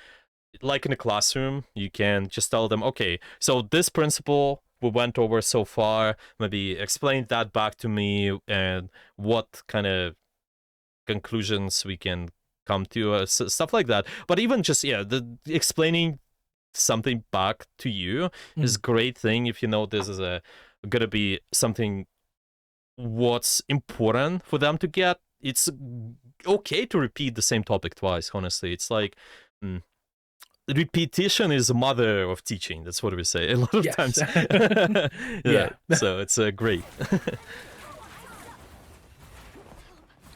like in a classroom, you can just tell them, okay, so this principle we went over so far, maybe explain that back to me, and what kind of conclusions we can come to, stuff like that. But even just the explaining something back to you is a great thing if you know this is gonna be something what's important for them to get. It's okay to repeat the same topic twice. Honestly, it's like. Repetition is the mother of teaching. That's what we say a lot of Yes. times. Yeah. So it's great.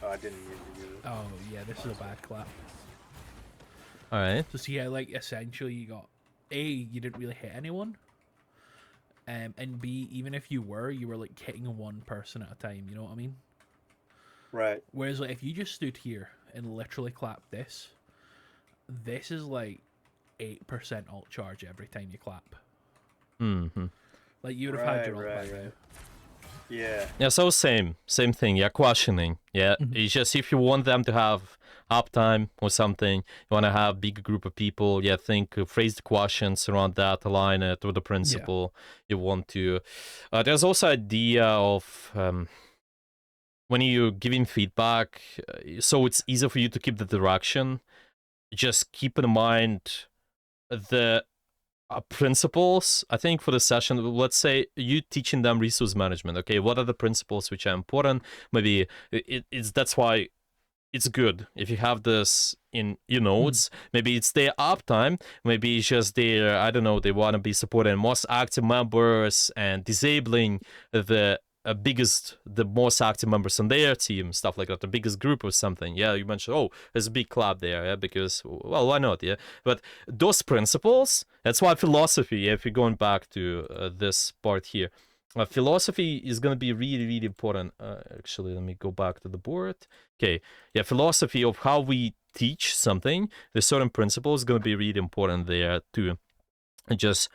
Oh, I didn't mean to do it. Oh yeah, this is a bad clap. All right. So see how like essentially you got A, you didn't really hit anyone. And B, even if you were like hitting one person at a time, you know what I mean? Right. Whereas like if you just stood here and literally clapped this is like 8% alt charge every time you clap. Mm-hmm. Like you would have had your alt Right. by now. Yeah. Yeah, so same thing. Yeah, questioning. Yeah, it's just if you want them to have uptime or something, you want to have big group of people. Yeah, phrase the questions around that, align it with the principle you want to. There's also idea of when you're giving feedback, so it's easier for you to keep the direction. Just keep in mind the principles. I think for the session, let's say you teaching them resource management. Okay, what are the principles which are important? Maybe it's that's why it's good if you have this in your notes. Maybe it's their uptime. Maybe it's just their, I don't know, they want to be supporting most active members and disabling the the most active members on their team, stuff like that, the biggest group or something. Yeah, you mentioned, oh, there's a big club there, yeah, because, well, why not, yeah? But those principles, that's why philosophy, if you're going back to this part here, philosophy is going to be really, really important. Actually, let me go back to the board. Okay, yeah, philosophy of how we teach something, the certain principles is going to be really important there too. And just,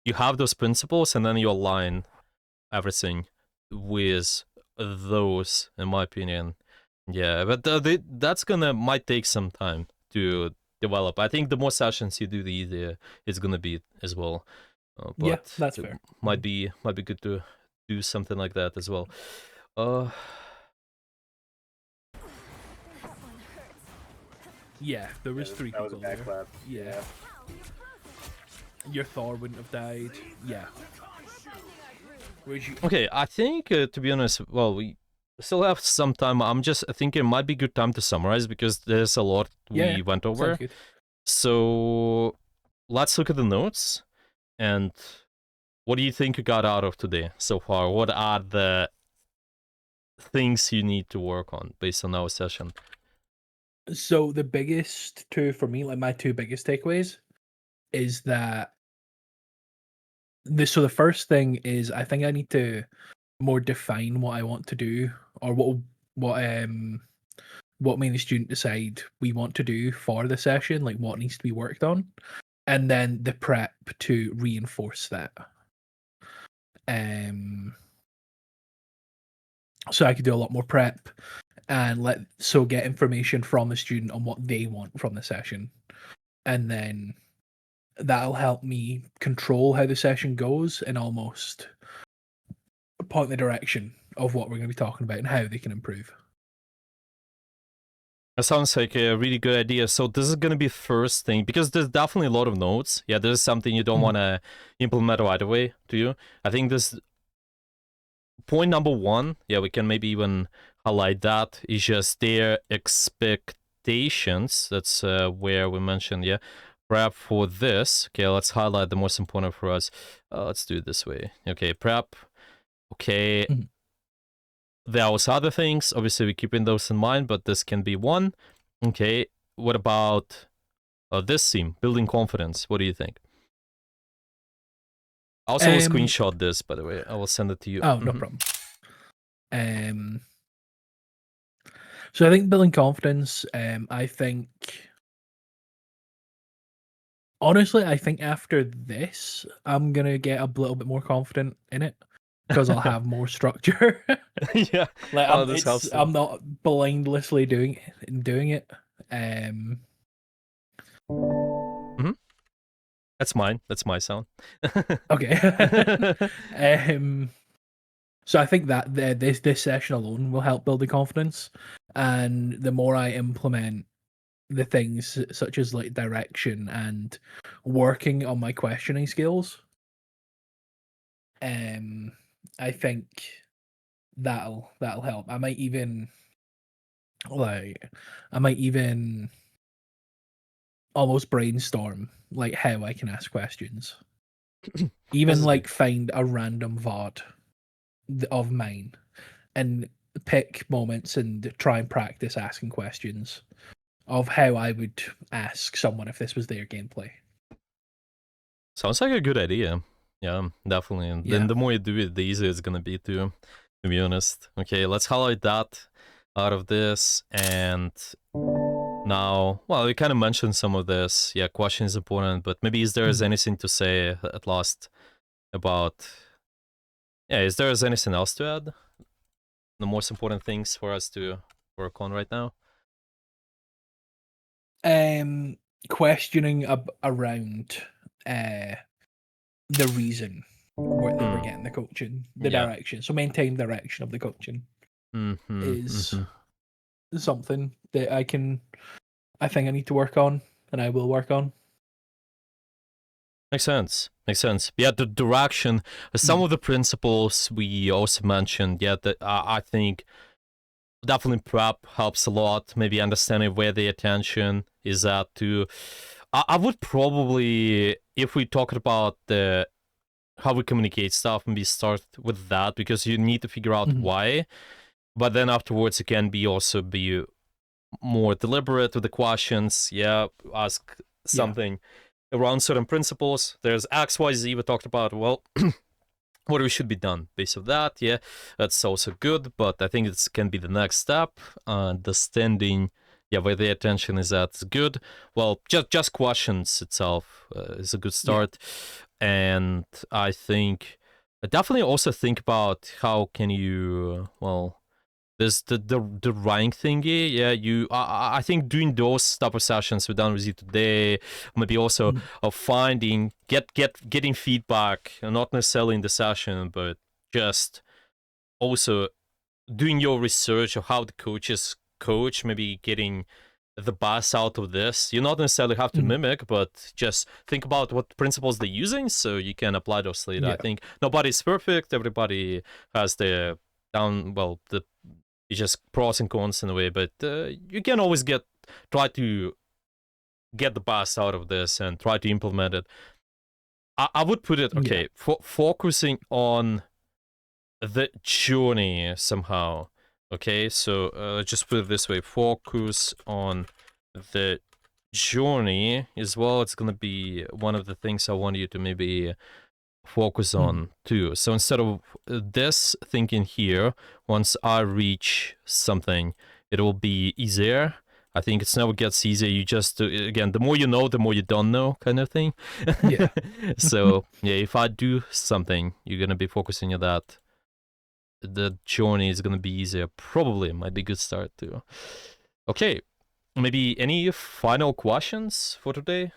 you have those principles and then you align everything with those, in my opinion. Yeah, but that's might take some time to develop. I think the more sessions you do, the easier it's gonna be as well. But Yeah, that's fair. Might be good to do something like that as well. Yeah, there was Yeah, three that was a people bad there. clap. Yeah. Your Thor wouldn't have died. Yeah. Where'd you... Okay, I think to be honest, well, we still have some time. I'm just thinking it might be a good time to summarize because there's a lot we went over. Sounds good. So let's look at the notes and what do you think you got out of today so far? What are the things you need to work on based on our session? So the biggest two for me, like my two biggest takeaways, is that the first thing is I think I need to more define what I want to do, or what me and the student decide we want to do for the session, like what needs to be worked on, and then the prep to reinforce that. So I could do a lot more prep and get information from the student on what they want from the session, and then that'll help me control how the session goes and almost point the direction of what we're going to be talking about and how they can improve. That sounds like a really good idea. So this is going to be first thing, because there's definitely a lot of notes. Yeah, this is something you don't want to implement right away, do you? I think this point number one, yeah, we can maybe even highlight that, is just their expectations. That's where we mentioned, yeah, prep for this. Okay, let's highlight the most important for us. Let's do it this way. Okay, prep. Okay. There are also other things. Obviously, we're keeping those in mind, but this can be one. Okay, what about this theme, building confidence? What do you think? I also will screenshot this, by the way. I will send it to you. Oh, no problem. So I think building confidence, I think... Honestly, I think after this, I'm going to get a little bit more confident in it because I'll have more structure. Yeah. Like helps. I'm not blindlessly doing it. That's mine. That's my sound. Okay. So I think that this session alone will help build the confidence, and the more I implement the things such as like direction and working on my questioning skills, I think that'll help. I might even Like, I might even almost brainstorm like how I can ask questions. Even This is like good. find a random VOD of mine and pick moments and try and practice asking questions of how I would ask someone if this was their gameplay. Sounds like a good idea. Yeah, definitely. And then Yeah. the more you do it, the easier it's gonna be to be honest. Okay, let's highlight that out of this. And now, well, we kind of mentioned some of this. Yeah, question is important, but maybe is there Mhm. anything to say at last about? Yeah, is there anything else to add? The most important things for us to work on right now. Questioning around uh the reason that we're Hmm. getting the coaching, the Yeah. direction. So maintain direction of the coaching Mm-hmm. is Mm-hmm. something that I think I need to work on and I will work on. Makes sense. Makes sense. Yeah, the direction. Some Mhm. of the principles we also mentioned. Yeah, that I think definitely prep helps a lot. Maybe understanding where the attention is at. To, I would probably, if we talked about the how we communicate stuff, maybe start with that because you need to figure out Mhm. why. But then afterwards, it can be also be more deliberate with the questions. Yeah, ask Yeah. something around certain principles. There's X, Y, Z we talked about. Well, what we should be done based of that. Yeah, that's also good. But I think it can be the next step. Understanding, yeah, where the attention is at is good. Well, just questions itself is a good Yeah. start. And I think definitely also think about how can you there's the rank thingy. Yeah, I think doing those type of sessions we're done with you today, maybe also Mhm. finding getting feedback, not necessarily in the session, but just also doing your research of how the coaches coach, maybe getting the best out of this. You not necessarily have to Mhm. mimic, but just think about what principles they're using so you can apply those later. I Yeah. think nobody's perfect. Everybody has their the it's just pros and cons in a way, but you can always try to get the best out of this and try to implement it. I would put it Yeah. okay, focusing on the journey somehow. Okay, so just put it this way: focus on the journey as well. It's gonna be one of the things I want you to maybe focus Mhm. on too. So instead of this thinking here, once I reach something, it will be easier. I think it's never gets easier. You just again, the more you know, the more you don't know, kind of thing. Yeah. So yeah, if I do something, you're gonna be focusing on that. The journey is gonna be easier. Probably might be a good start too. Okay, maybe any final questions for today?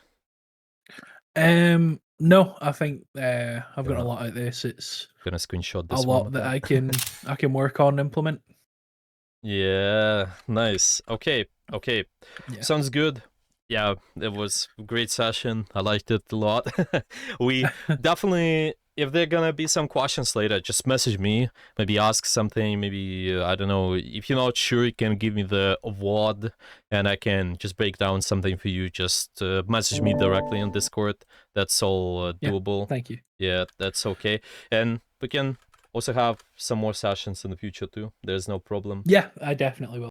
No, I think I've got a Gonna lot out of this. It's gonna screenshot a this one. lot that I can work on and implement. Yeah, nice. Okay, okay. Yeah. Sounds good. Yeah, it was a great session. I liked it a lot. We definitely, if there gonna be some questions later, just message me. Maybe ask something. Maybe, I don't know. If you're not sure, you can give me the award and I can just break down something for you. Just message me directly on Discord. That's all Yeah. doable. Thank you. Yeah, that's okay. And we can also have some more sessions in the future too. There's no problem. Yeah, I definitely will.